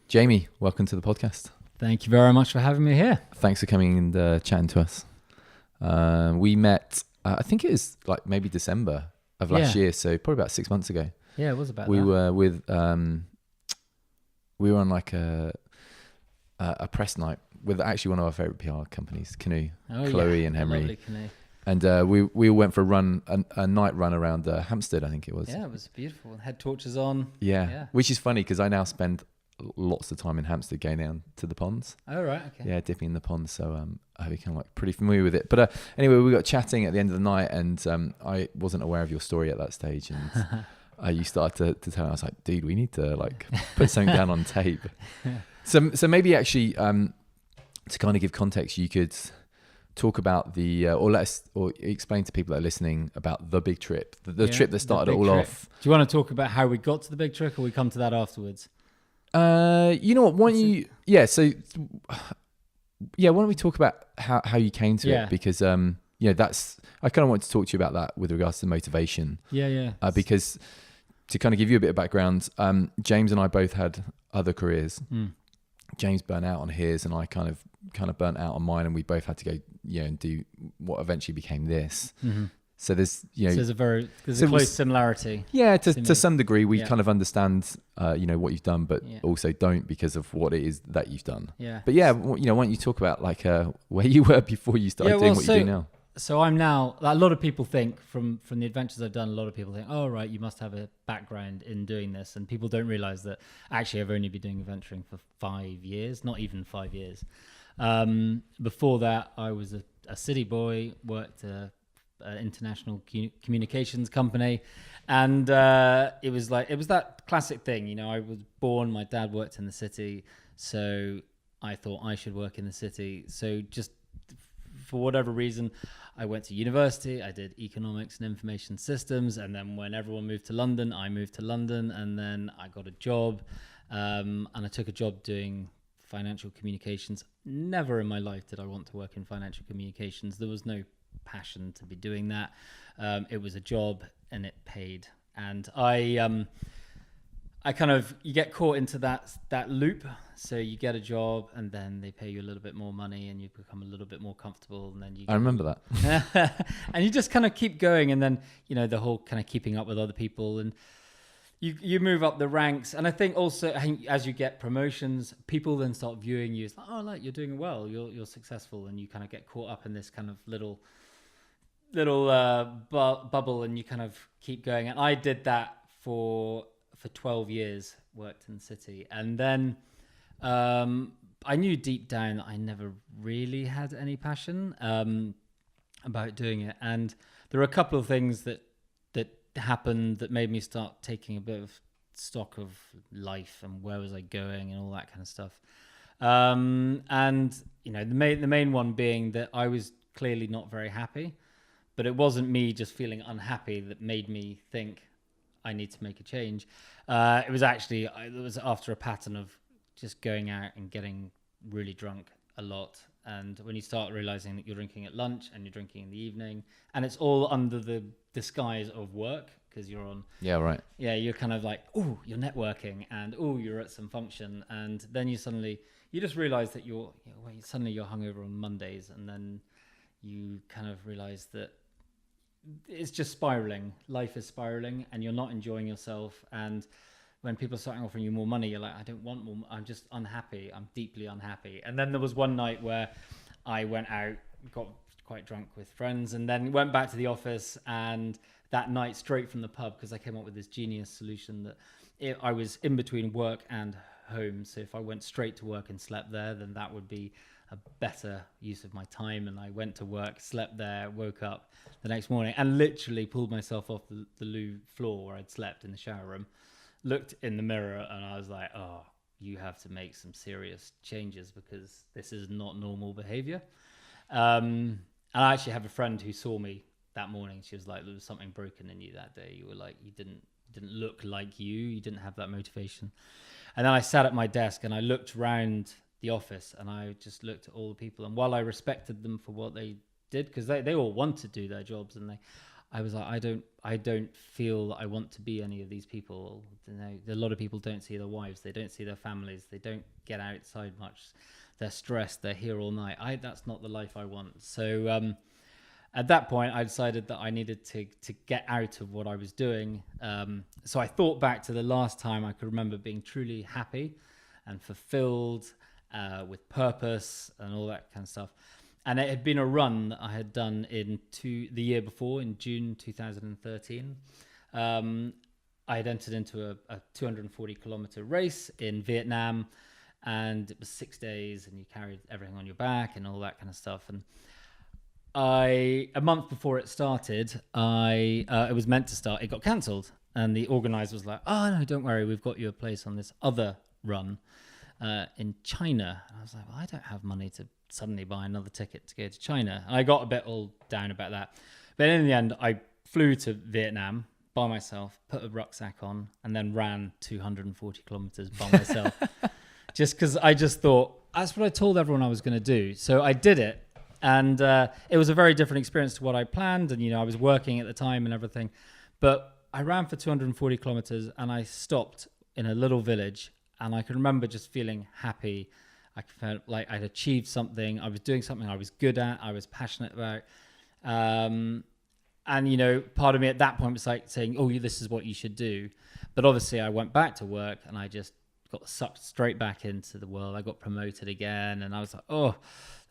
Jamie, welcome to the podcast. Thank you very much for having me here. Thanks for coming and chatting to us. We met, I think it was like maybe December of last year, so probably about 6 months ago. Yeah, it was about we that. were with, we were on like a press night with actually one of our favorite PR companies, C.H.E, Chloe and Henry. Lovely C.H.E. And we all went for a run, a night run around Hampstead, I think it was. Yeah, it was beautiful. Had torches on. Yeah. Which is funny because I now spend lots of time in Hampstead going down to the ponds. Oh, right, okay. Yeah, dipping in the ponds. So I became like pretty familiar with it. But anyway, we got chatting at the end of the night, and I wasn't aware of your story at that stage. And you started to tell me, I was like, dude, we need to like put something down on tape. So maybe actually to kind of give context, you could talk about or explain to people that are listening about the big trip, the trip that started it all off. Do you want to talk about how we got to the big trip, or we come to that afterwards? You know what? Why don't you? Yeah. So, why don't we talk about how you came to it? Because that's I kind of want to talk to you about that with regards to motivation. Yeah. Because to kind of give you a bit of background, James and I both had other careers. James burnt out on his, and I kind of burnt out on mine, and we both had to go, and do what eventually became this. Mm-hmm. So there's, so there's a close similarity. Yeah, to some degree, we kind of understand, what you've done, but also don't because of what it is that you've done. Yeah. But why don't you talk about like where you were before you started doing what you do now? So I'm now, a lot of people think from the adventures I've done, a lot of people think, oh, right, you must have a background in doing this. And people don't realize that actually I've only been doing adventuring for 5 years, not even 5 years. Before that, I was a city boy, worked international communications company, and it was that classic thing. I was born, my dad worked in the city, so I thought I should work in the city. So just for whatever reason, I went to university, I did economics and information systems, and then when everyone moved to London, I moved to London, and then I got a job, and I took a job doing financial communications. Never in my life did I want to work in financial communications. There was no passion to be doing that. It was a job and it paid, and I kind of, you get caught into that loop. So you get a job and then they pay you a little bit more money and you become a little bit more comfortable, and then I remember that. And you just kind of keep going, and then the whole kind of keeping up with other people, and you move up the ranks. And I think also as you get promotions, people then start viewing you as like, oh, like you're doing well, you're successful, and you kind of get caught up in this kind of little bubble, and you kind of keep going. And I did that for 12 years, worked in the city, and then I knew deep down that I never really had any passion about doing it. And there were a couple of things that happened that made me start taking a bit of stock of life and where was I going and all that kind of stuff. And the main one being that I was clearly not very happy, but it wasn't me just feeling unhappy that made me think I need to make a change. It was after a pattern of just going out and getting really drunk a lot. And when you start realizing that you're drinking at lunch and you're drinking in the evening, and it's all under the disguise of work, because you're on. Yeah, right. Yeah, you're kind of like, oh, you're networking, and oh, you're at some function, and then you just realize that you're hungover on Mondays, and then you kind of realize that it's just spiraling. Life is spiraling, and you're not enjoying yourself. And when people are starting offering you more money, you're like, I don't want more. I'm just unhappy. I'm deeply unhappy. And then there was one night where I went out, got quite drunk with friends, and then went back to the office. And that night, straight from the pub, because I came up with this genius solution that I was in between work and home. So if I went straight to work and slept there, then that would be a better use of my time. And I went to work, slept there, woke up the next morning, and literally pulled myself off the loo floor where I'd slept in the shower room, looked in the mirror, and I was like, oh, you have to make some serious changes because this is not normal behavior. And I actually have a friend who saw me that morning. She was like, there was something broken in you that day. You were like, you didn't look like you didn't have that motivation. And then I sat at my desk and I looked around the office and I just looked at all the people. And while I respected them for what they did, because they all want to do their jobs, and I was like, I don't feel I want to be any of these people. You know, a lot of people don't see their wives, they don't see their families, they don't get outside much. They're stressed, they're here all night. That's not the life I want. So at that point, I decided that I needed to get out of what I was doing. So I thought back to the last time I could remember being truly happy and fulfilled, with purpose and all that kind of stuff. And it had been a run that I had done the year before, in June 2013. I had entered into a 240 kilometer race in Vietnam, and it was 6 days, and you carried everything on your back and all that kind of stuff. And a month before it started, it was meant to start, it got cancelled, and the organizer was like, "Oh no, don't worry, we've got you a place on this other run in China." And I was like, "Well, I don't have money to suddenly buy another ticket to go to China." And I got a bit all down about that. But in the end, I flew to Vietnam by myself, put a rucksack on, and then ran 240 kilometers by myself. Just because I just thought, that's what I told everyone I was going to do. So I did it. And it was a very different experience to what I planned. And, you know, I was working at the time and everything. But I ran for 240 kilometers, and I stopped in a little village. And I can remember just feeling happy. I felt like I'd achieved something. I was doing something I was good at, I was passionate about. And, you know, part of me at that point was like saying, "Oh, this is what you should do." But obviously I went back to work, and I just got sucked straight back into the world. I got promoted again, and I was like, "Oh,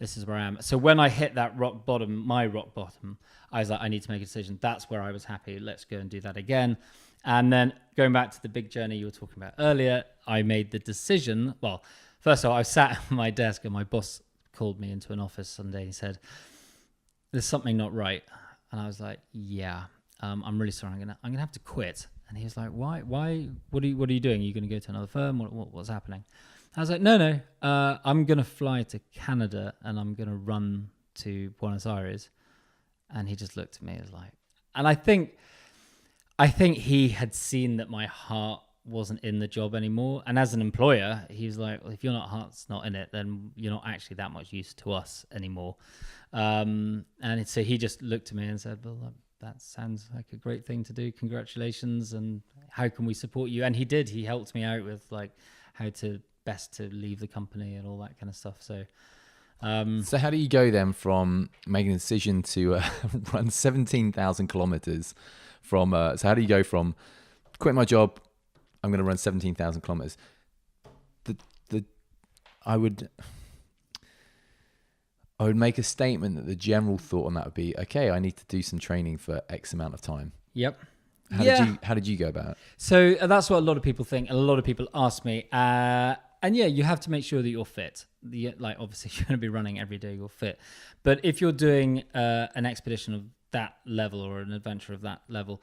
this is where I am." So when I hit that rock bottom, I was like, I need to make a decision. That's where I was happy. Let's go and do that again. And then going back to the big journey you were talking about earlier, I made the decision. Well, first of all, I sat at my desk, and my boss called me into an office Sunday. He said, "There's something not right." And I was like, "Yeah, I'm really sorry. I'm gonna have to quit." And he was like, "Why? What are you doing? Are you going to go to another firm? What's happening?" I was like, No. I'm going to fly to Canada, and I'm going to run to Buenos Aires." And he just looked at me as like, and I think he had seen that my heart wasn't in the job anymore. And as an employer, he was like, "Well, if your heart's not in it, then you're not actually that much use to us anymore." And so he just looked at me and said, "Well, that sounds like a great thing to do. Congratulations. And how can we support you?" And he did. He helped me out with like how to best to leave the company and all that kind of stuff. So how do you go then from making a decision to run 17,000 kilometers from, so how do you go from quit my job, I'm going to run 17,000 kilometers? I would make a statement that the general thought on that would be, okay, I need to do some training for X amount of time. Yep. How did you go about it? So that's what a lot of people think. And a lot of people ask me, and yeah, you have to make sure that you're fit. Like, obviously, you're going to be running every day, you're fit. But if you're doing an expedition of that level or an adventure of that level,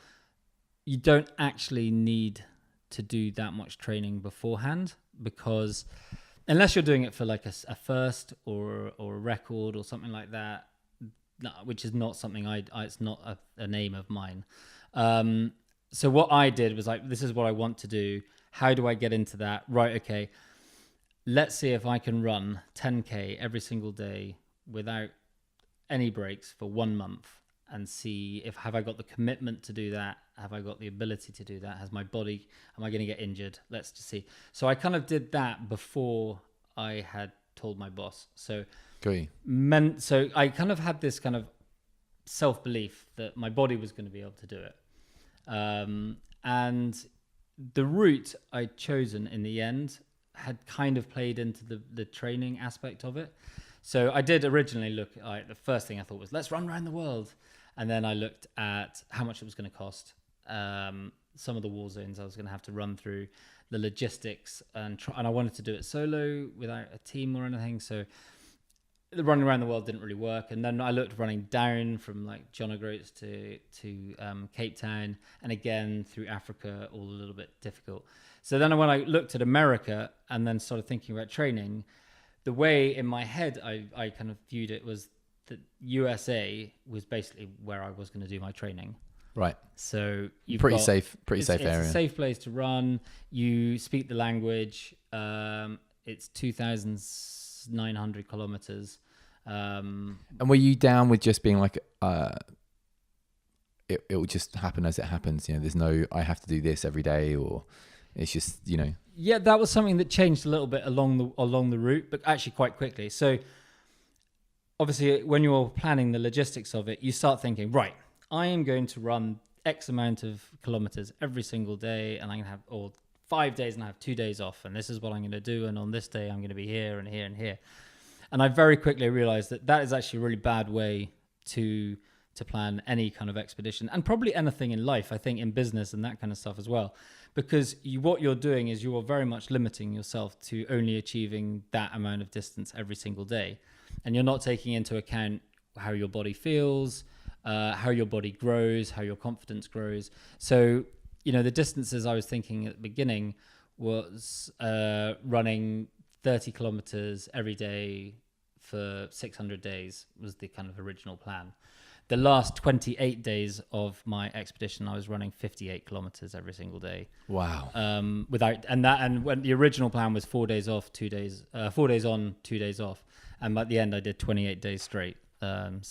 you don't actually need to do that much training beforehand, because unless you're doing it for like a first or a record or something like that, which is not something it's not an aim of mine. So what I did was like, this is what I want to do. How do I get into that? Right, okay. Let's see if I can run 10K every single day without any breaks for 1 month, and see have I got the commitment to do that? Have I got the ability to do that? Has my body, am I going to get injured? Let's just see. So I kind of did that before I had told my boss. So I kind of had this kind of self-belief that my body was going to be able to do it. And the route I'd chosen in the end had kind of played into the training aspect of it. So I did originally look at, the first thing I thought was, let's run around the world. And then I looked at how much it was going to cost, some of the war zones I was going to have to run through, the logistics, and I wanted to do it solo without a team or anything. So the running around the world didn't really work. And then I looked running down from like John O'Groats to Cape Town, and again through Africa, all a little bit difficult. So then when I looked at America and then started thinking about training, the way in my head I kind of viewed it was that USA was basically where I was going to do my training. Right. So you've pretty got, safe area. It's a safe place to run. You speak the language. It's 2,900 kilometers. And were you down with just being like, it will just happen as it happens. There's no, I have to do this every day, or it's just, Yeah, that was something that changed a little bit along the route, but actually quite quickly. So obviously when you're planning the logistics of it, you start thinking, right, I am going to run X amount of kilometers every single day, and I'm going to have, or 5 days, and I have 2 days off, and this is what I'm going to do. And on this day, I'm going to be here and here and here. And I very quickly realized that is actually a really bad way to plan any kind of expedition, and probably anything in life, I think, in business and that kind of stuff as well, because what you're doing is you are very much limiting yourself to only achieving that amount of distance every single day, and you're not taking into account how your body feels, how your body grows, how your confidence grows. So the distances I was thinking at the beginning was running 30 kilometers every day for 600 days was the kind of original plan. The last 28 days of my expedition, I was running 58 kilometers every single day. Wow. And when the original plan was 4 days off, 2 days, 4 days on, 2 days off. And by the end, I did 28 days straight. In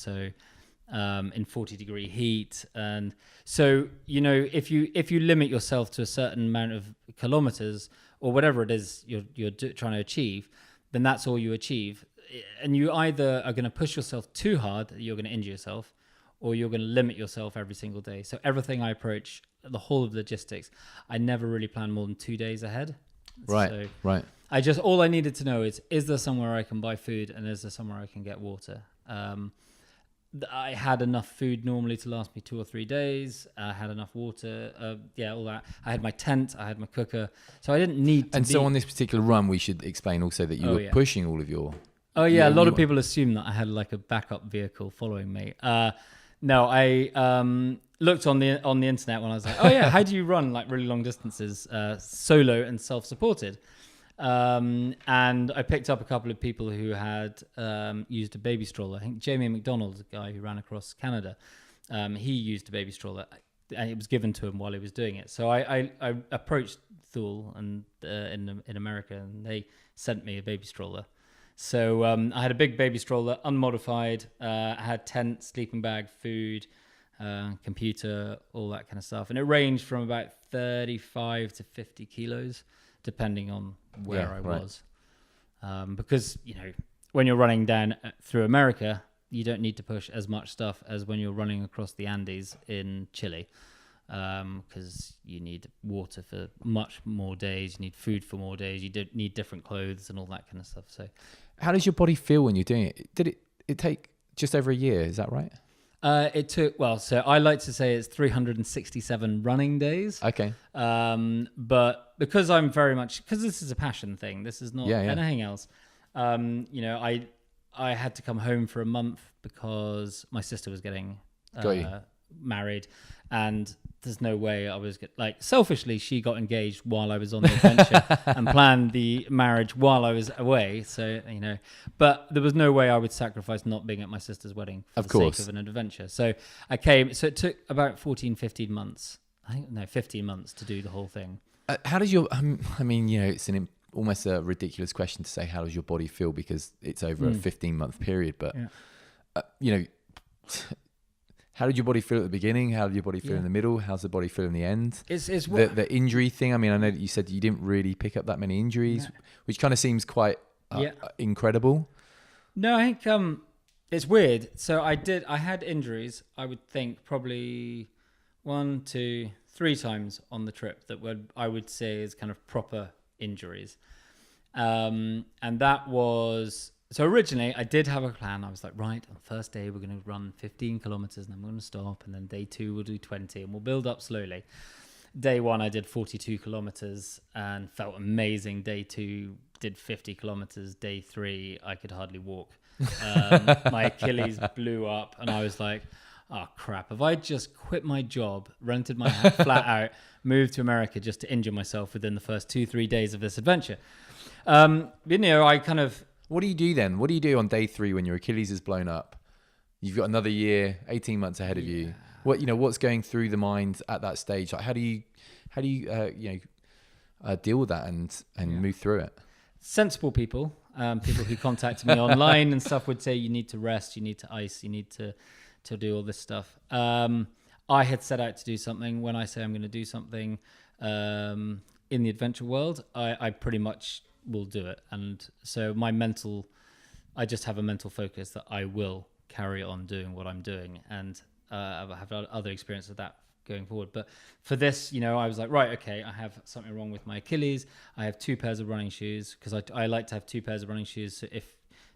40-degree heat. And so, if you limit yourself to a certain amount of kilometers or whatever it is you're trying to achieve, then that's all you achieve. And you either are going to push yourself too hard that you're going to injure yourself, or you're going to limit yourself every single day. So everything I approach, the whole of logistics, I never really plan more than 2 days ahead. Right, so right. All I needed to know is there somewhere I can buy food, and is there somewhere I can get water? I had enough food normally to last me 2 or 3 days. I had enough water, all that. I had my tent, I had my cooker, so I didn't need to. And so on this particular run, we should explain also that you were pushing all of your. Oh yeah, a lot of people assume that I had like a backup vehicle following me. No, I looked on the internet when I was like, oh yeah, how do you run like really long distances solo and self-supported? And I picked up a couple of people who had used a baby stroller. I think Jamie McDonald, the guy who ran across Canada, he used a baby stroller, and it was given to him while he was doing it. So I approached Thule and in America, and they sent me a baby stroller. So I had a big baby stroller, unmodified. I had tent, sleeping bag, food, computer, all that kind of stuff. And it ranged from about 35 to 50 kilos, depending on where I was. Because, when you're running down through America, you don't need to push as much stuff as when you're running across the Andes in Chile. Because you need water for much more days, you need food for more days, you need different clothes and all that kind of stuff. So how does your body feel when you're doing it? Did it take just over a year? Is that right? It took, so I like to say it's 367 running days. Okay. But because I'm very much, because this is a passion thing, this is not anything else. I had to come home for a month because my sister was getting married, and there's no way I was selfishly, she got engaged while I was on the adventure and planned the marriage while I was away. So, but there was no way I would sacrifice not being at my sister's wedding for the sake of an adventure. So I came, so it took about 15 months, 15 months to do the whole thing. How does your, it's almost a ridiculous question to say, how does your body feel? Because it's over a 15-month period, but how did your body feel at the beginning? How did your body feel in the middle? How's the body feel in the end? It's the injury thing. I know that you said you didn't really pick up that many injuries, which kind of seems quite incredible. No, I think it's weird. So I had injuries, I would think probably 1, 2, 3 times on the trip that I would say is kind of proper injuries. And that was... So originally, I did have a plan. I was like, right, on the first day, we're going to run 15 kilometers, and then we're going to stop. And then day 2, we'll do 20, and we'll build up slowly. Day 1, I did 42 kilometers and felt amazing. Day 2, did 50 kilometers. Day 3, I could hardly walk. My Achilles blew up, and I was like, oh, crap. Have I just quit my job, rented my flat out, moved to America just to injure myself within the first 2-3 days of this adventure? I kind of... What do you do then? What do you do on day 3 when your Achilles is blown up? You've got another year, 18 months ahead of you. What's going through the mind at that stage? Like, how do you deal with that and move through it? Sensible people who contacted me online and stuff would say you need to rest, you need to ice, you need to do all this stuff. I had set out to do something. When I say I'm going to do something in the adventure world, I pretty much will do it. And so I just have a mental focus that I will carry on doing what I'm doing. And I've had other experience of that going forward. But for this, I was like, right, okay, I have something wrong with my Achilles. I have 2 pairs of running shoes, because I like to have 2 pairs of running shoes.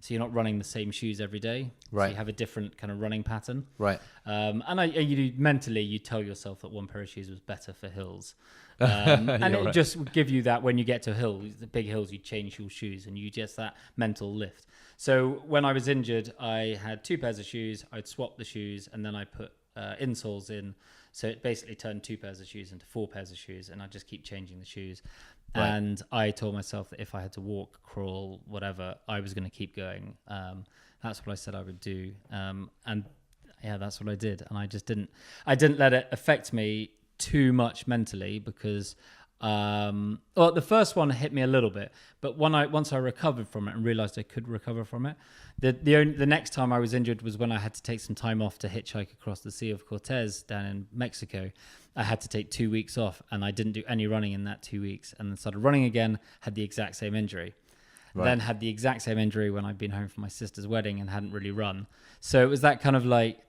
So you're not running the same shoes every day. Right. So you have a different kind of running pattern. Right. And mentally, you tell yourself that 1 pair of shoes was better for hills. And it right. just would give you that when you get to hills, the big hills, you change your shoes and you just that mental lift. So when I was injured, I had 2 pairs of shoes. I'd swap the shoes and then I put insoles in. So it basically turned 2 pairs of shoes into 4 pairs of shoes. And I just keep changing the shoes. Right. And I told myself that if I had to walk, crawl, whatever, I was going to keep going. That's what I said I would do. And yeah, that's what I did. And I didn't let it affect me too much mentally, because the first one hit me a little bit, but once I recovered from it and realized I could recover from it, the next time I was injured was when I had to take some time off to hitchhike across the Sea of Cortez down in Mexico. I had to take 2 weeks off, and I didn't do any running in that 2 weeks, and then started running again, had the exact same injury. Right. Then had the exact same injury when I'd been home from my sister's wedding and hadn't really run. So it was that kind of like,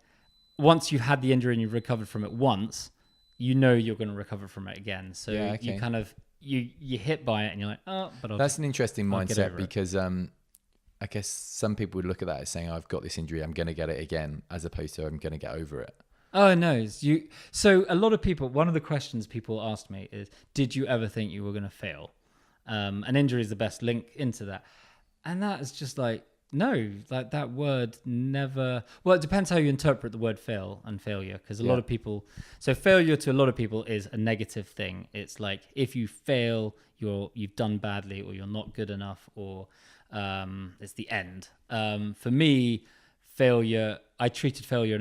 once you've had the injury and you've recovered from it once, you're going to recover from it again. So yeah, okay. You kind of, you hit by it and you're like, oh, but that's an interesting mindset, because I guess some people would look at that as saying, I've got this injury, I'm going to get it again, as opposed to I'm going to get over it. Oh, no. So a lot of people, one of the questions people asked me is, did you ever think you were going to fail? An injury is the best link into that. And that is just like, no, like that word never. Well, it depends how you interpret the word fail and failure, because a lot of people. So failure to a lot of people is a negative thing. It's like if you fail, you've done badly, or you're not good enough, or it's the end. For me, failure. I treated failure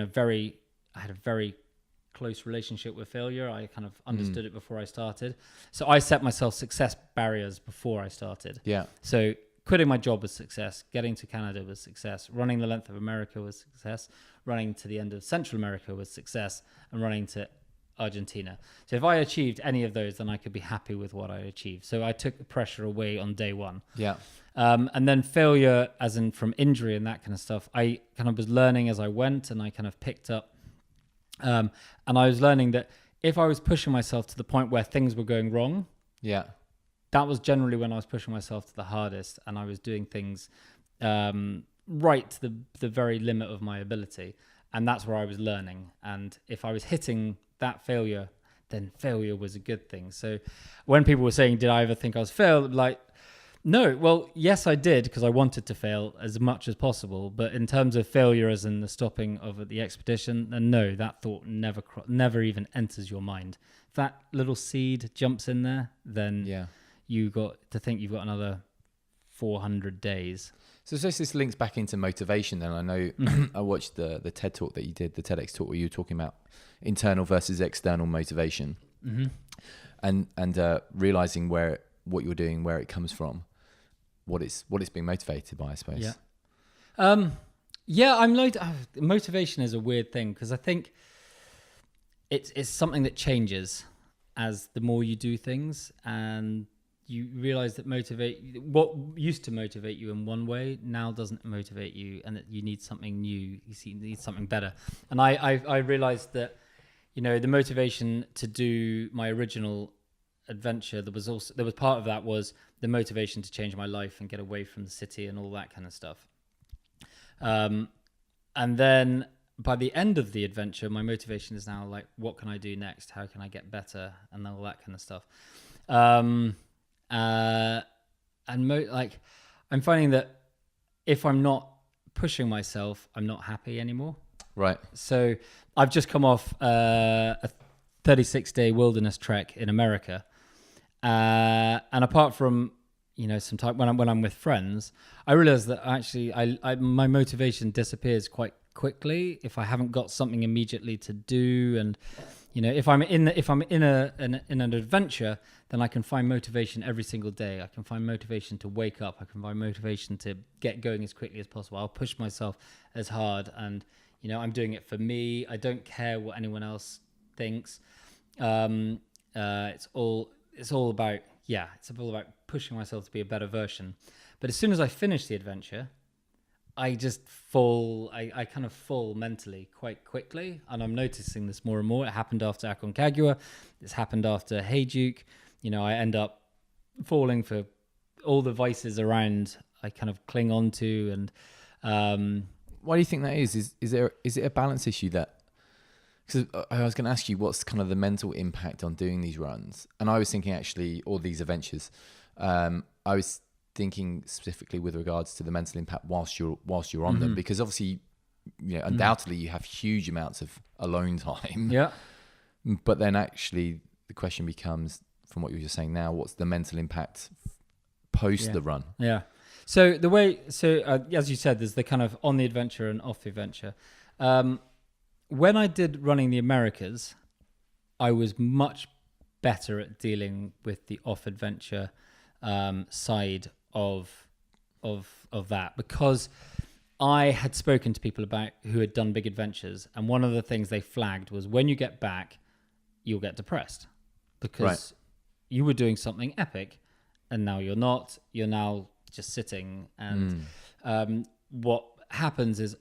I had a very close relationship with failure. I kind of understood it before I started. So I set myself success barriers before I started. Yeah. So quitting my job was success. Getting to Canada was success. Running the length of America was success. Running to the end of Central America was success. And running to Argentina. So if I achieved any of those, then I could be happy with what I achieved. So I took the pressure away on day one. Yeah. And then failure, as in from injury and that kind of stuff, I kind of was learning as I went, and I kind of picked up. And I was learning that if I was pushing myself to the point where things were going wrong, that was generally when I was pushing myself to the hardest, and I was doing things right to the very limit of my ability. And that's where I was learning. And if I was hitting that failure, then failure was a good thing. So when people were saying, did I ever think I was failed? Like, no. Well, yes, I did, because I wanted to fail as much as possible. But in terms of failure as in the stopping of the expedition, then no, that thought never even enters your mind. If that little seed jumps in there, then you got to think you've got another 400 days. So this links back into motivation then. I know I watched the TED talk that you did, the TEDx talk, where you were talking about internal versus external motivation, and realizing what you're doing, where it comes from, what it's being motivated by, I suppose. Motivation is a weird thing, because I think it's something that changes as the more you do things, and you realize that what used to motivate you in one way now doesn't motivate you, and that you need something new. You need something better. And I realized that, the motivation to do my original adventure, there was part of that was the motivation to change my life and get away from the city and all that kind of stuff. And then by the end of the adventure, my motivation is now like, what can I do next? How can I get better? And all that kind of stuff. I'm finding that if I'm not pushing myself, I'm not happy anymore. Right. So I've just come off a 36-day wilderness trek in America, and apart from some time when I'm with friends, I realize that actually my motivation disappears quite quickly if I haven't got something immediately to do. And if I'm in an adventure, then I can find motivation every single day. I can find motivation to wake up. I can find motivation to get going as quickly as possible. I'll push myself as hard, and I'm doing it for me. I don't care what anyone else thinks. It's all about pushing myself to be a better version. But as soon as I finish the adventure, I kind of fall mentally quite quickly, and I'm noticing this more and more. It happened after Aconcagua. It's happened after Hey Duke. I end up falling for all the vices around. I kind of cling on to, and why do you think that is? Is it a balance issue that? Because I was going to ask you what's kind of the mental impact on doing these runs, and I was thinking actually, or these adventures. I was thinking specifically with regards to the mental impact whilst you're on them, because obviously, undoubtedly you have huge amounts of alone time. Yeah. But then actually the question becomes, from what you were just saying now, what's the mental impact post the run? Yeah. So as you said, there's the kind of on the adventure and off the adventure. When I did running the Americas, I was much better at dealing with the off adventure side of that, because I had spoken to people who had done big adventures, and one of the things they flagged was when you get back, you'll get depressed because you were doing something epic, and now you're not. You're now just sitting, and what happens is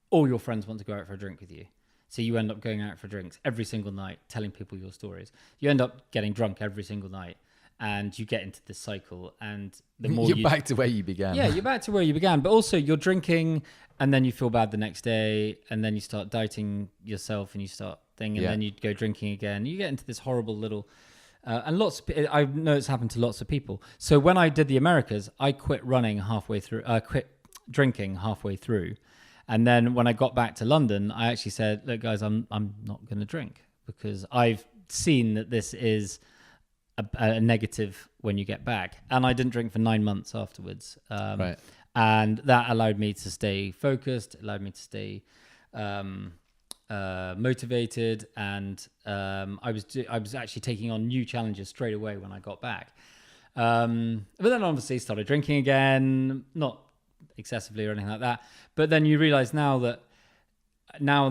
all your friends want to go out for a drink with you. So you end up going out for drinks every single night, telling people your stories. You end up getting drunk every single night, and you get into this cycle. And the more you're back to where you began. Yeah, you're back to where you began. But also you're drinking, and then you feel bad the next day, and then you start doubting yourself, and you start thinking, and then you go drinking again. You get into this horrible little... and I know it's happened to lots of people. So when I did the Americas, I quit running halfway through. Quit drinking halfway through. And then when I got back to London, I actually said, look, guys, I'm not going to drink, because I've seen that this is a negative when you get back. And I didn't drink for 9 months afterwards. And that allowed me to stay focused, allowed me to stay motivated. And I was actually taking on new challenges straight away when I got back. But then obviously started drinking again, not excessively or anything like that. But then you realize now the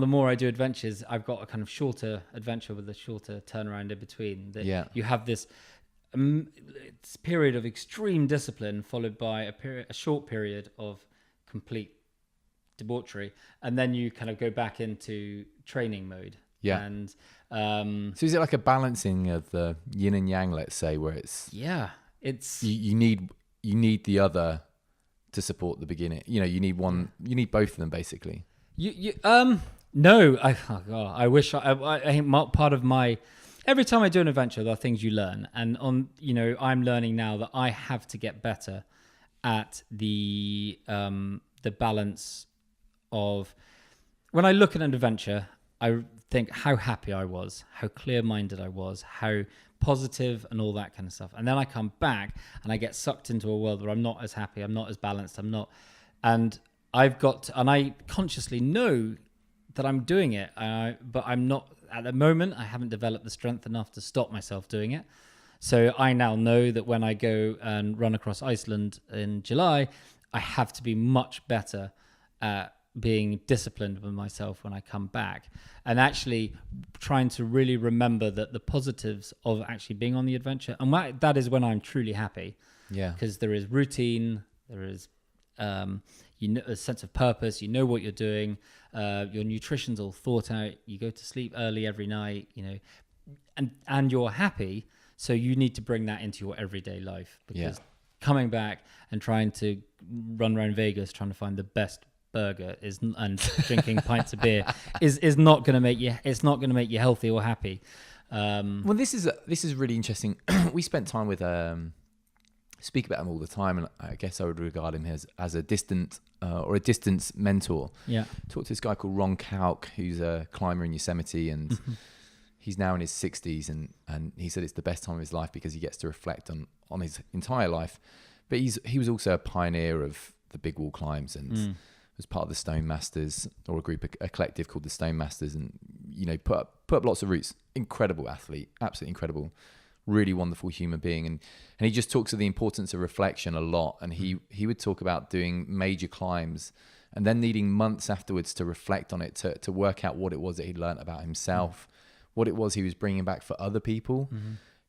more I do adventures, I've got a kind of shorter adventure with a shorter turnaround in between. You have this period of extreme discipline followed by a short period of complete debauchery, and then you kind of go back into training mode. Yeah. And so is it like a balancing of the yin and yang, let's say, where it's you need the other to support the beginning. You need you need both of them basically. No, I wish I think part of my, every time I do an adventure, there are things you learn, and I'm learning now that I have to get better at the balance of, when I look at an adventure, I think how happy I was, how clear-minded I was, how positive and all that kind of stuff. And then I come back and I get sucked into a world where I'm not as happy, I'm not as balanced, and I consciously know that I'm doing it, but I'm not, at the moment, I haven't developed the strength enough to stop myself doing it. So I now know that when I go and run across Iceland in July, I have to be much better at being disciplined with myself when I come back, and actually trying to really remember that the positives of actually being on the adventure, and that is when I'm truly happy. Yeah, because there is routine, there is a sense of purpose. You know what you're doing. Your nutrition's all thought out. You go to sleep early every night. And you're happy. So you need to bring that into your everyday life, because coming back and trying to run around Vegas trying to find the best burger and drinking pints of beer is not going to make you. It's not going to make you healthy or happy. Well, this is really interesting. We spent time with speak about him all the time, and I guess I would regard him as a distant or a distance mentor. Yeah, talked to this guy called Ron Kauk, who's a climber in Yosemite, and he's now in his 60s, and he said it's the best time of his life because he gets to reflect on his entire life. But he was also a pioneer of the big wall climbs, and was part of the Stone Masters, or a collective called the Stone Masters, and put up lots of routes. Incredible athlete, absolutely incredible, really wonderful human being, and he just talks of the importance of reflection a lot. And he would talk about doing major climbs and then needing months afterwards to reflect on it, to work out what it was that he'd learned about himself, what it was he was bringing back for other people.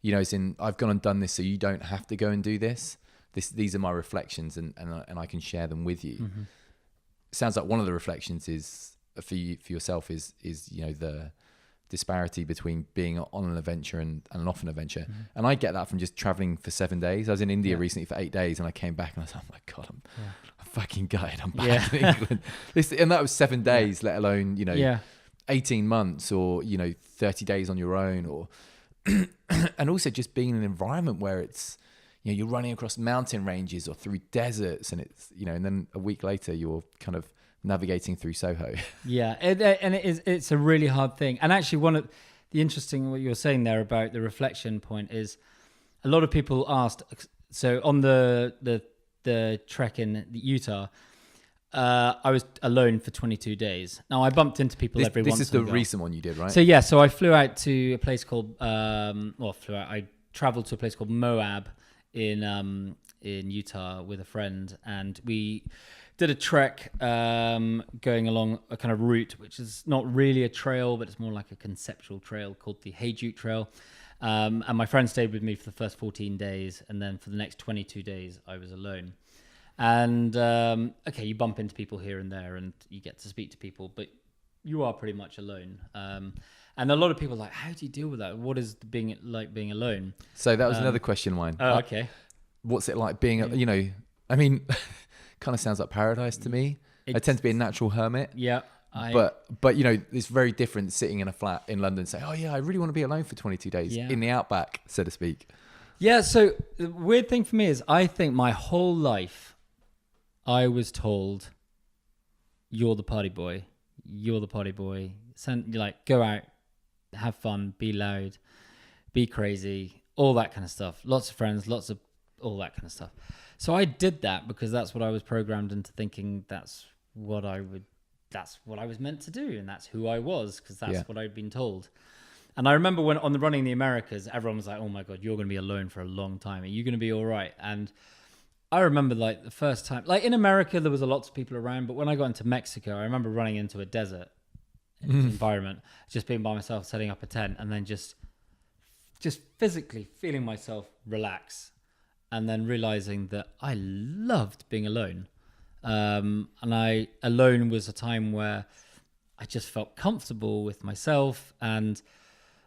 You know, as in, I've gone and done this so you don't have to go and do this. These are my reflections, and I can share them with you. Sounds like one of the reflections is for yourself is you know, the disparity between being on an adventure and off an adventure. And I get that from just traveling for 7 days. I was in India recently for 8 days, and I came back and I was like, oh my God, I'm fucking gutted. I'm back in England. And that was 7 days, let alone, you know, 18 months or, you know, 30 days on your own, or and also just being in an environment where it's, you know, you're running across mountain ranges or through deserts, and it's, you know, and then a week later you're kind of navigating through Soho. It's a really hard thing. And actually, one of the interesting, what you were saying there about the reflection point is, a lot of people asked, so on the trek in Utah, I was alone for 22 days. Now, I bumped into people every once in a while. This is the recent one you did, right? So I flew out to a place called, I traveled to a place called Moab in Utah with a friend, and we did a trek going along a kind of route, which is not really a trail, but it's more like a conceptual trail called the C.H.E Trail. And my friend stayed with me for the first 14 days, and then for the next 22 days, I was alone. And you bump into people here and there, and you get to speak to people, but you are pretty much alone. And a lot of people are like, how do you deal with that? What is being alone? So that was another question of mine. Oh, okay. What's it like being, you know, I mean, kind of sounds like paradise to me. I tend to be a natural hermit. Yeah. But you know, it's very different sitting in a flat in London saying, oh yeah, I really want to be alone for 22 days in the outback, so to speak. Yeah. So the weird thing for me is, I think my whole life I was told, you're the party boy. You're the party boy. Go out, have fun, be loud, be crazy, all that kind of stuff. Lots of friends, lots of all that kind of stuff. So I did that because that's what I was programmed into thinking. That's what I was meant to do, and that's who I was, because that's what I'd been told. And I remember when on the Running the Americas, everyone was like, "Oh my God, you're going to be alone for a long time. Are you going to be all right?" And I remember like the first time, like in America, there was a lots of people around, but when I got into Mexico, I remember running into a desert environment, just being by myself, setting up a tent, and then just physically feeling myself relax, and then realizing that I loved being alone. Alone was a time where I just felt comfortable with myself, and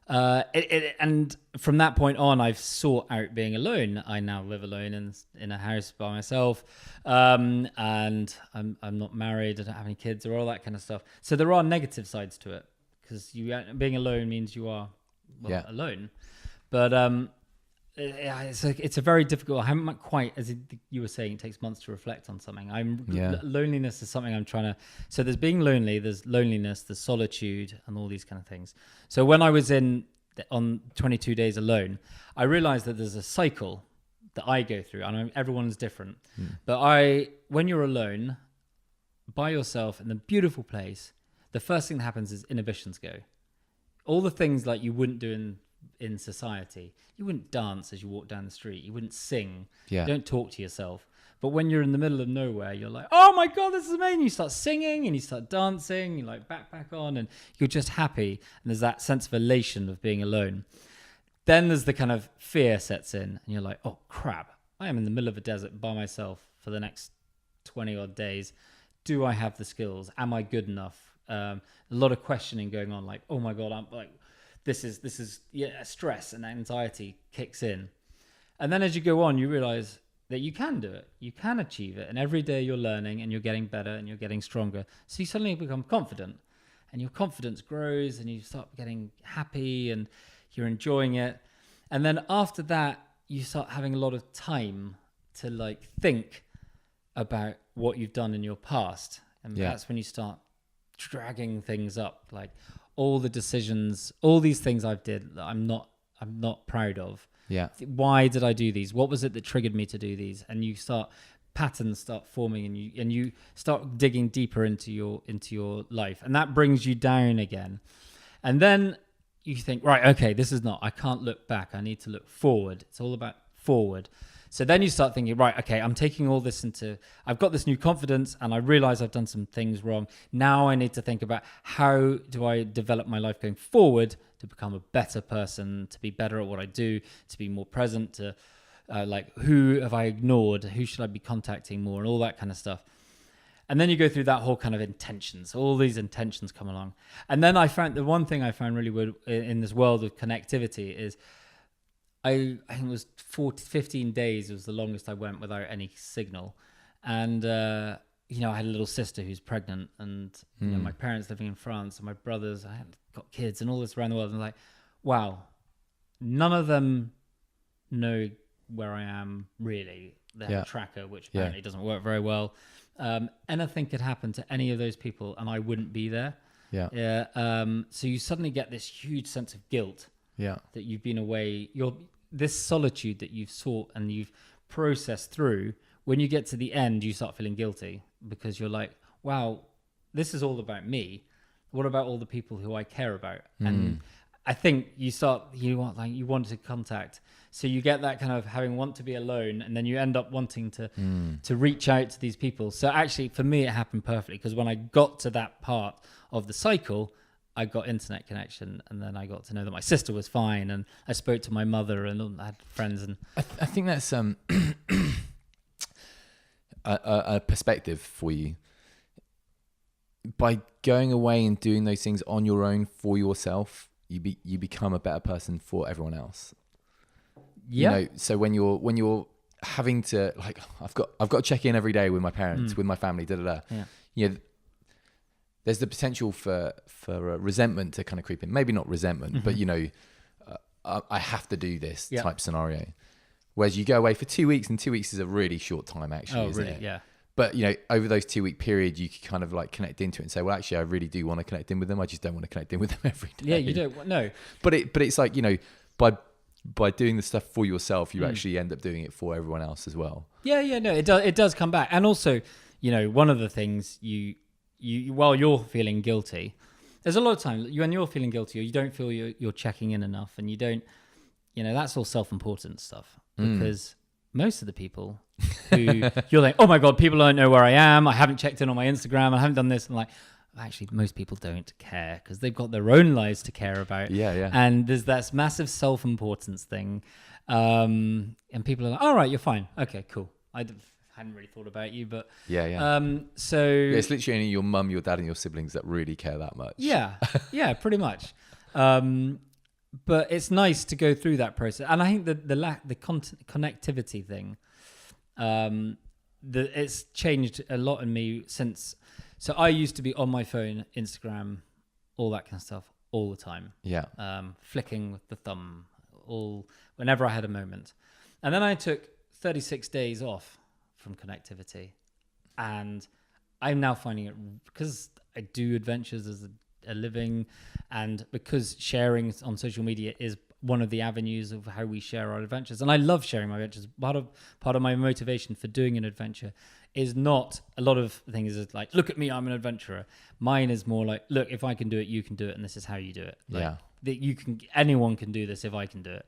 and from that point on, I've sought out being alone. I now live alone in a house by myself, and I'm not married. I don't have any kids or all that kind of stuff. So there are negative sides to it, because being alone means you are alone. But it's a very difficult. I haven't quite, as you were saying, it takes months to reflect on something. Loneliness is something I'm trying to. So there's being lonely, there's loneliness, there's solitude, and all these kind of things. So when I was on 22 days alone, I realized that there's a cycle that I go through. I know everyone's different, but when you're alone by yourself in a beautiful place, the first thing that happens is inhibitions go. All the things like you wouldn't do in society. You wouldn't dance as you walk down the street. You wouldn't sing. You don't talk to yourself. But when you're in the middle of nowhere, you're like, oh my God, this is amazing. You start singing and you start dancing, you like backpack on, and you're just happy. And there's that sense of elation of being alone. Then there's the kind of fear sets in, and you're like, oh crap, I am in the middle of a desert by myself for the next 20 odd days. Do I have the skills? Am I good enough? A lot of questioning going on, like, oh my God, I'm like, this is stress and anxiety kicks in. And then as you go on, you realize that you can do it. You can achieve it. And every day you're learning and you're getting better and you're getting stronger. So you suddenly become confident, and your confidence grows, and you start getting happy and you're enjoying it. And then after that, you start having a lot of time to like think about what you've done in your past. And that's when you start dragging things up, like all the decisions, all these things I've did that I'm not proud of. Yeah. Why did I do these? What was it that triggered me to do these? And you patterns start forming, and you start digging deeper into your life, and that brings you down again. And then you think, right, okay, I can't look back. I need to look forward. It's all about forward. So then you start thinking, right, okay, I'm taking all this I've got this new confidence and I realize I've done some things wrong. Now I need to think about how do I develop my life going forward to become a better person, to be better at what I do, to be more present, to like, who have I ignored? Who should I be contacting more, and all that kind of stuff. And then you go through that whole kind of intentions. All these intentions come along. And then I found the one thing I found really weird in this world of connectivity is I think it was 15 days. It was the longest I went without any signal. And, you know, I had a little sister who's pregnant, and you know, my parents living in France, and my brothers, I had got kids and all this around the world. And I'm like, wow, none of them know where I am really. They have a tracker, which apparently doesn't work very well. Anything could happen to any of those people and I wouldn't be there. So you suddenly get this huge sense of guilt that you've been away. This solitude that you've sought and you've processed through, when you get to the end, you start feeling guilty because you're like, wow, this is all about me. What about all the people who I care about? And I think you want to contact. So you get that kind of want to be alone, and then you end up wanting to reach out to these people. So actually, for me, it happened perfectly, because when I got to that part of the cycle, I got internet connection, and then I got to know that my sister was fine, and I spoke to my mother, and I had friends. And I think that's a perspective for you. By going away and doing those things on your own for yourself, you become a better person for everyone else. You know, so when you're having to, like, I've got to check in every day with my parents, with my family, you know, there's the potential for resentment to kind of creep in. Maybe not resentment, but you know, I have to do this type scenario. Whereas you go away for 2 weeks, and 2 weeks is a really short time, actually. Isn't it? Yeah. But you know, over those 2 week period, you can kind of like connect into it and say, well, actually, I really do want to connect in with them. I just don't want to connect in with them every day. Yeah, you don't. No. But it's like, you know, by doing the stuff for yourself, you actually end up doing it for everyone else as well. No, it does come back. And also, you know, one of the things you while you're feeling guilty, there's a lot of times when you're feeling guilty, or you don't feel you're checking in enough, and you don't, you know, that's all self-important stuff, because most of the people who you're like, oh my God, people don't know where I am. I haven't checked in on my Instagram. I haven't done this. And like, actually, most people don't care, because they've got their own lives to care about. And there's that massive self-importance thing. And people are like, all right, you're fine. Okay, cool. I hadn't really thought about you, but so it's literally only your mum, your dad, and your siblings that really care that much. Pretty much. But it's nice to go through that process. And I think the connectivity thing, it's changed a lot in me since. So I used to be on my phone, Instagram, all that kind of stuff, all the time. Flicking with the thumb, whenever I had a moment. And then I took 36 days off from connectivity. And I'm now finding it, because I do adventures as a living, and because sharing on social media is one of the avenues of how we share our adventures. And I love sharing my adventures. Part of my motivation for doing an adventure is not, a lot of things is like, look at me, I'm an adventurer. Mine is more like, look, if I can do it, you can do it, and this is how you do it. Like, that anyone can do this if I can do it.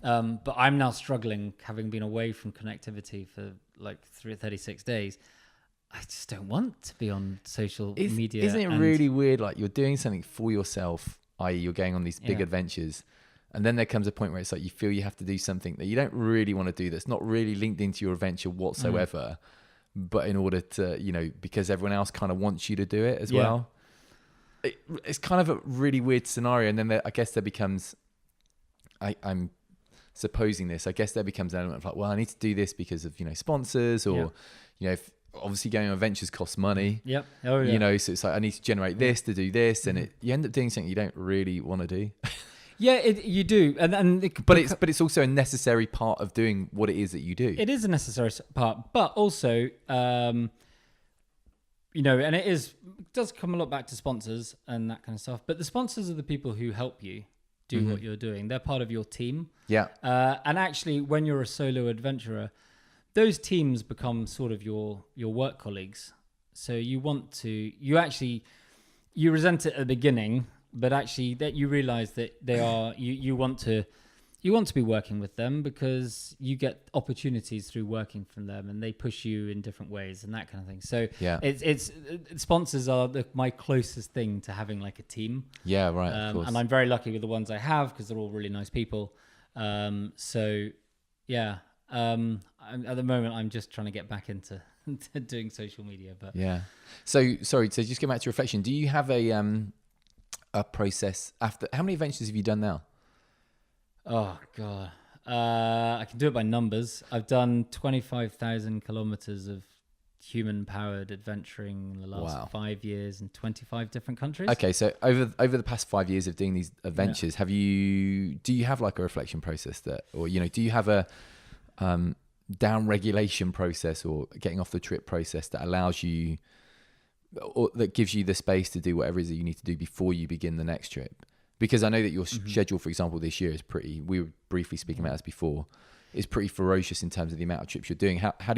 But I'm now struggling, having been away from connectivity for like 36 days. I just don't want to be on social media. Isn't it really weird? Like, you're doing something for yourself, i.e. you're going on these big adventures, and then there comes a point where it's like you feel you have to do something that you don't really want to do, that's not really linked into your adventure whatsoever, but in order to, you know, because everyone else kind of wants you to do it as well. It's kind of a really weird scenario. And then I guess there becomes, I'm supposing this, I guess there becomes an element of like, well, I need to do this because of, you know, sponsors, or, you know, if, obviously going on adventures costs money. You know, so it's like, I need to generate this to do this, and you end up doing something you don't really want to do. You do, but it's also a necessary part of doing what it is that you do. It is a necessary part, but also, you know, and it does come a lot back to sponsors and that kind of stuff. But the sponsors are the people who help you do what you're doing. They're part of your team. And actually, when you're a solo adventurer, those teams become sort of your work colleagues. So you resent it at the beginning, but actually that you realize that they are, you want to you want to be working with them because you get opportunities through working from them, and they push you in different ways and that kind of thing. So it's sponsors are my closest thing to having like a team. Yeah, right. Of course. And I'm very lucky with the ones I have because they're all really nice people. So yeah, at the moment I'm just trying to get back into doing social media. But yeah. So sorry. So just get back to reflection. Do you have a process after? How many adventures have you done now? Oh God, I can do it by numbers. I've done 25,000 kilometers of human-powered adventuring in the last 5 years in 25 different countries. Okay, so over the past 5 years of doing these adventures, do you have like a reflection process or do you have a down regulation process or getting off the trip process that allows you, or that gives you the space to do whatever it is that you need to do before you begin the next trip? Because I know that your schedule, for example, this year is we were briefly speaking about this before, is pretty ferocious in terms of the amount of trips you're doing. How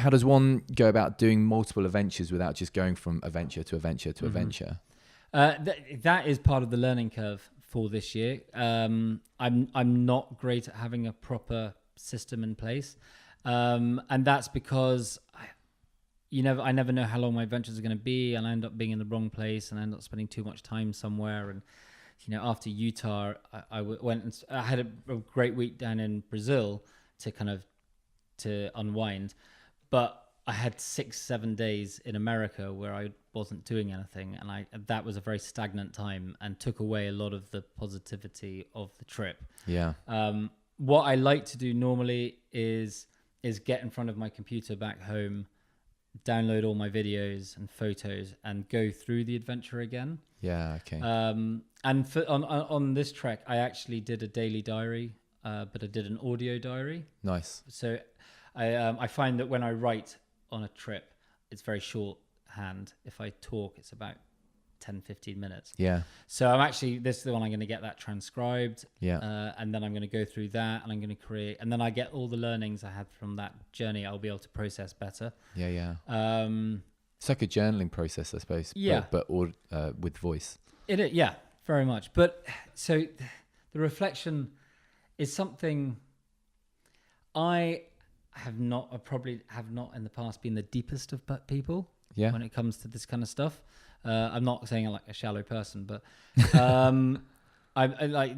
does one go about doing multiple adventures without just going from adventure to adventure to adventure? That is part of the learning curve for this year. I'm not great at having a proper system in place, and that's because I never know how long my adventures are going to be, and I end up being in the wrong place, and I end up spending too much time somewhere. And after Utah, I went and I had a great week down in Brazil to unwind, but I had 6-7 days in America where I wasn't doing anything, and that was a very stagnant time and took away a lot of the positivity of the trip. Yeah. What I like to do normally is get in front of my computer back home, download all my videos and photos, and go through the adventure again. Yeah. Okay. And on this trek, I actually did a daily diary, but I did an audio diary. Nice. So I find that when I write on a trip, it's very shorthand. If I talk, it's about 10-15 minutes. Yeah. So I'm actually, this is the one I'm going to get that transcribed. Yeah. And then I'm going to go through that, and I'm going to create, and then I get all the learnings I had from that journey. I'll be able to process better. Yeah. Yeah. It's like a journaling process, I suppose. Yeah. But with voice. It is, yeah, very much. But so the reflection is something I probably have not in the past been the deepest of people. Yeah. When it comes to this kind of stuff. I'm not saying I'm like a shallow person, but I like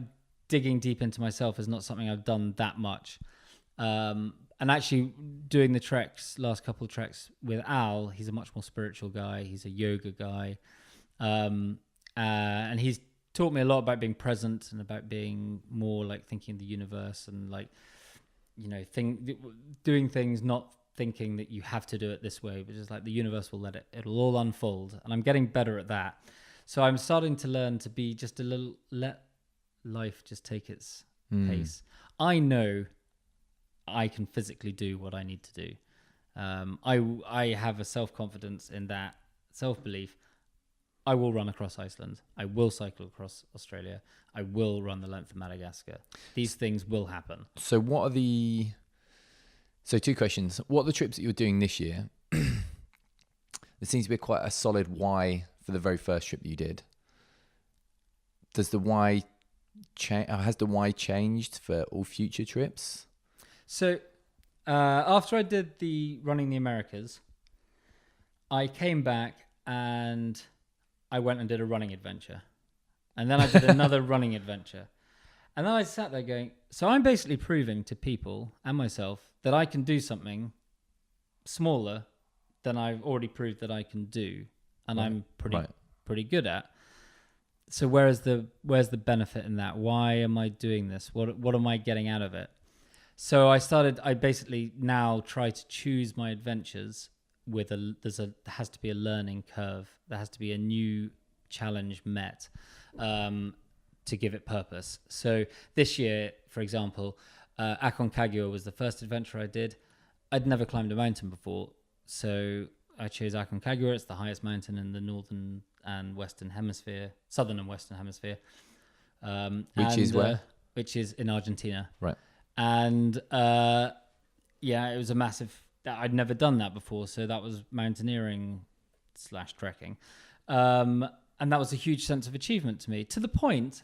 digging deep into myself is not something I've done that much. And actually doing the last couple of treks with Al, he's a much more spiritual guy. He's a yoga guy. And he's taught me a lot about being present and about being more like thinking of the universe and like, doing things, not thinking that you have to do it this way, but just like the universe will it'll all unfold. And I'm getting better at that. So I'm starting to learn to be just let life just take its pace. I know I can physically do what I need to do. I have a self-confidence in that, self-belief. I will run across Iceland. I will cycle across Australia. I will run the length of Madagascar. These things will happen. So So 2 questions. What are the trips that you're doing this year? There seems to be quite a solid why for the very first trip that you did. Does the why has the why changed for all future trips? So after I did the running the Americas, I came back and I went and did a running adventure. And then I did another running adventure. And then I sat there going, so I'm basically proving to people and myself that I can do something smaller than I've already proved that I can do, and I'm pretty good at. So where's the benefit in that? Why am I doing this? What am I getting out of it? So I basically now try to choose my adventures with there has to be a learning curve. There has to be a new challenge met. To give it purpose. So this year, for example, Aconcagua was the first adventure I did. I'd never climbed a mountain before, so I chose Aconcagua. It's the highest mountain in the southern and western hemisphere. Which is where? Which is in Argentina. Right. And it was a massive. I'd never done that before, so that was mountaineering / trekking. And that was a huge sense of achievement to me, to the point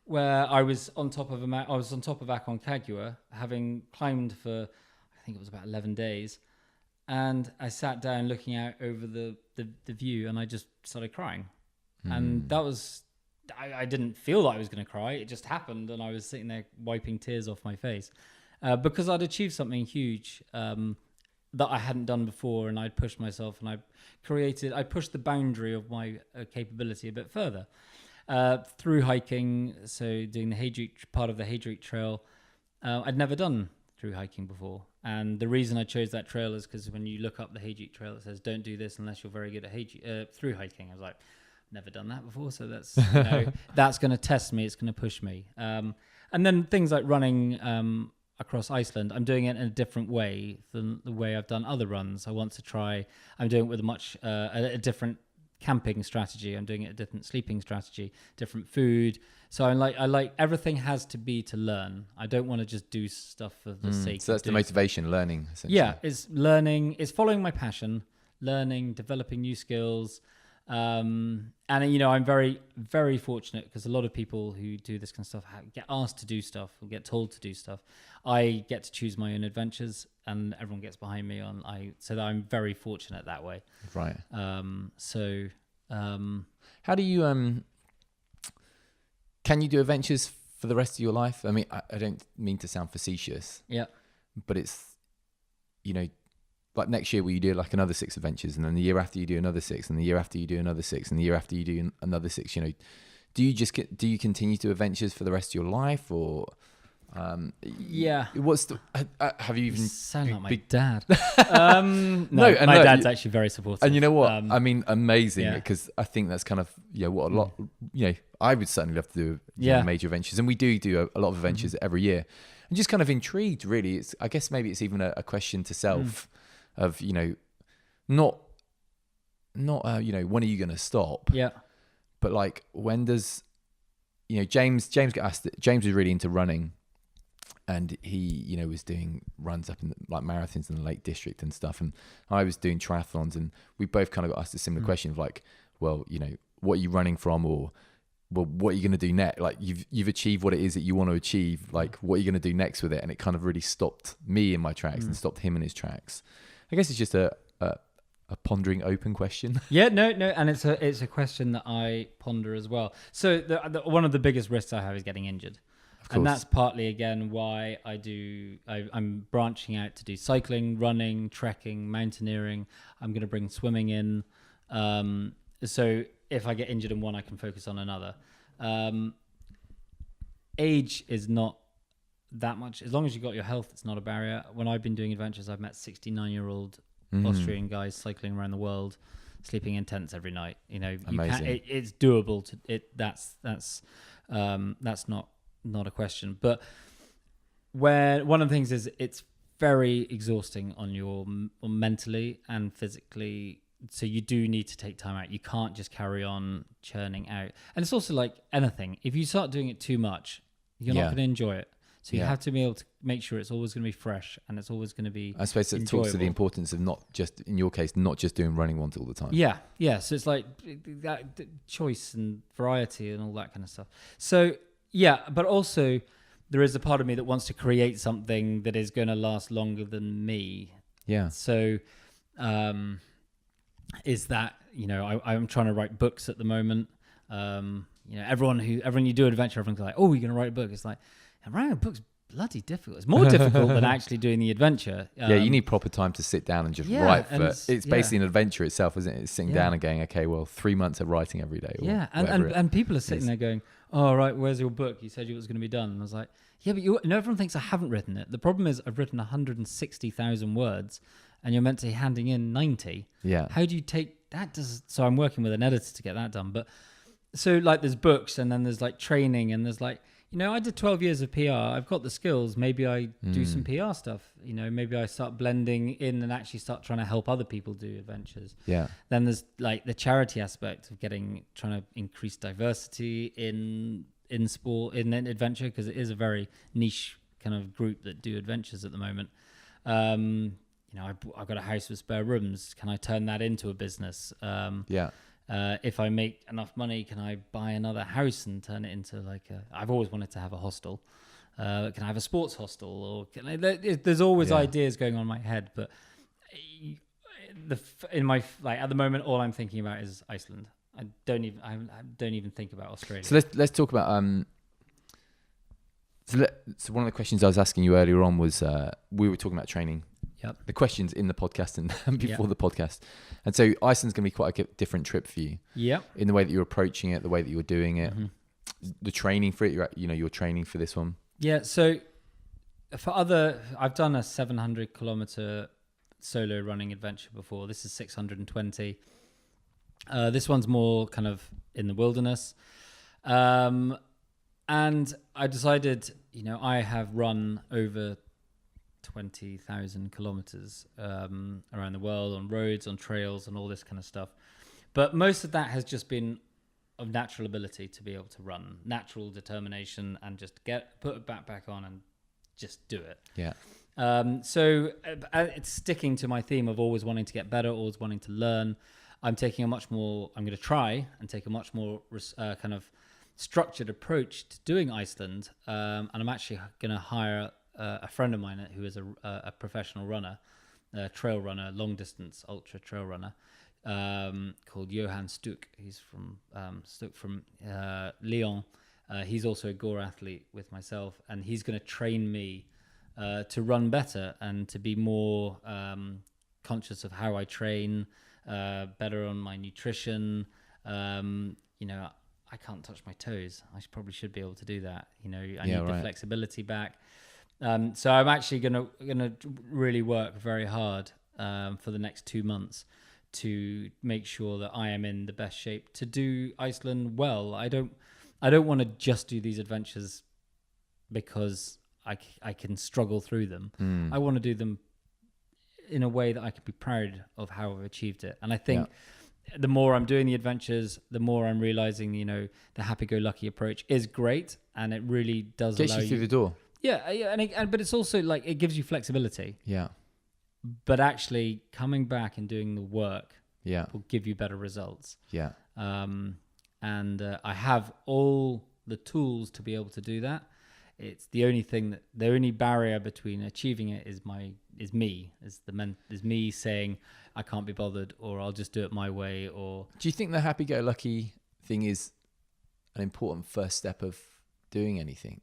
where I was on top of Aconcagua, having climbed for, I think it was about 11 days. And I sat down looking out over the view, and I just started crying. And that was, I didn't feel like I was going to cry. It just happened, and I was sitting there wiping tears off my face because I'd achieved something huge that I hadn't done before, and I'd pushed myself, and I pushed the boundary of my capability a bit further through hiking. So doing the part of the Hajdrecht Trail, I'd never done through hiking before. And the reason I chose that trail is because when you look up the Hajdrecht Trail, it says don't do this unless you're very good at through hiking. I was like, never done that before, so that's that's going to test me. It's going to push me. And then things like running across Iceland, I'm doing it in a different way than the way I've done other runs. I'm doing it with a different camping strategy. I'm doing it a different sleeping strategy, different food. So I like everything has to be to learn. I don't want to just do stuff for the sake. So that's the motivation, learning. Essentially. Yeah, it's learning. It's following my passion, learning, developing new skills. And I'm very, very fortunate because a lot of people who do this kind of stuff get asked to do stuff or get told to do stuff. I get to choose my own adventures, and everyone gets behind me so that I'm very fortunate that way. Right. How do you can you do adventures for the rest of your life? I mean, I don't mean to sound facetious. Yeah. But it's, like next year, will you do like another 6 adventures, and then the year after you do another 6, and the year after you do another 6, and the year after you do another 6? Do you continue to adventures for the rest of your life, or yeah? What's have you even you sound like my dad? No, my dad's actually very supportive. And you know what? I mean, amazing, because I think that's kind of what a lot. I would certainly love to do major adventures, and we do a lot of adventures every year. I'm just kind of intrigued, really. I guess maybe it's even a question to self. Of not when are you going to stop? Yeah. But like, when does James got asked? James was really into running, and he was doing runs up in like marathons in the Lake District and stuff, and I was doing triathlons, and we both kind of got asked a similar question of like, well, what are you running from, or well, what are you going to do next? Like, you've achieved what it is that you want to achieve. Like, what are you going to do next with it? And it kind of really stopped me in my tracks and stopped him in his tracks. I guess it's just a pondering open question. Yeah, no, and it's a question that I ponder as well. So one of the biggest risks I have is getting injured, and that's partly again why I'm branching out to do cycling, running, trekking, mountaineering. I'm going to bring swimming in, so if I get injured in one, I can focus on another. Age is not that much. As long as you've got your health, it's not a barrier. When I've been doing adventures, I've met 69-year-old Austrian guys cycling around the world, sleeping in tents every night. Amazing. It's doable to it. That's not a question. But one of the things is it's very exhausting on your mentally and physically. So you do need to take time out. You can't just carry on churning out. And it's also like anything. If you start doing it too much, you're not going to enjoy it. So you have to be able to make sure it's always going to be fresh and it's always going to be I suppose it talks to the importance of not just, in your case, not just doing running ones all the time. Yeah. So it's like that choice and variety and all that kind of stuff. So, yeah, but also there is a part of me that wants to create something that is going to last longer than me. Yeah. So is that, I'm trying to write books at the moment. Everyone you do an adventure, everyone's like, oh, you're going to write a book. It's like, writing a book's bloody difficult. It's more difficult than actually doing the adventure. You need proper time to sit down and just write. It's basically an adventure itself, isn't it? It's sitting down and going, okay, well, 3 months of writing every day. And people are sitting there going, oh, right, where's your book? You said it was going to be done. And I was like, yeah, but everyone thinks I haven't written it. The problem is I've written 160,000 words and you're meant to be handing in 90. Yeah. How do you take that? So I'm working with an editor to get that done. But so like there's books and then there's like training and there's like, I did 12 years of PR. I've got the skills. Maybe I do some PR stuff. Maybe I start blending in and actually start trying to help other people do adventures. Yeah. Then there's like the charity aspect of trying to increase diversity in sport, in adventure, because it is a very niche kind of group that do adventures at the moment. I've got a house with spare rooms. Can I turn that into a business? If I make enough money, can I buy another house and turn it into like I've always wanted to have a hostel. Can I have a sports hostel? Or there's always ideas going on in my head, but at the moment, all I'm thinking about is Iceland. I don't even think about Australia. So let's talk about So one of the questions I was asking you earlier on was we were talking about training. Yep. The questions in the podcast and before the podcast. And so Iceland's going to be quite a different trip for you. Yeah. In the way that you're approaching it, the way that you're doing it, the training for it. You're training for this one. Yeah. So I've done a 700 kilometer solo running adventure before. This is 620. This one's more kind of in the wilderness. And I decided, I have run over 20,000 kilometers around the world on roads, on trails, and all this kind of stuff. But most of that has just been of natural ability to be able to run, natural determination, and just put a backpack on and just do it. Yeah. So it's sticking to my theme of always wanting to get better, always wanting to learn. I'm going to try and take a much more kind of structured approach to doing Iceland. And I'm actually going to hire a friend of mine who is a professional runner, trail runner, long distance ultra trail runner, called Johan Stuk. He's from Lyon. He's also a Gore athlete with myself, and he's going to train me to run better and to be more conscious of how I train, better on my nutrition. I can't touch my toes. I probably should be able to do that. I need the flexibility back. So I'm actually gonna really work very hard for the next 2 months to make sure that I am in the best shape to do Iceland well. I don't want to just do these adventures because I can struggle through them. I want to do them in a way that I can be proud of how I've achieved it. And I think the more I'm doing the adventures, the more I'm realizing, the happy-go-lucky approach is great, and it really does Gets allow you through the door. Yeah, but it's also like it gives you flexibility. Yeah. But actually, coming back and doing the work Yeah. will give you better results. Yeah. And I have all the tools to be able to do that. It's the only barrier between achieving it is me saying I can't be bothered, or I'll just do it my way. Or do you think the happy-go-lucky thing is an important first step of doing anything?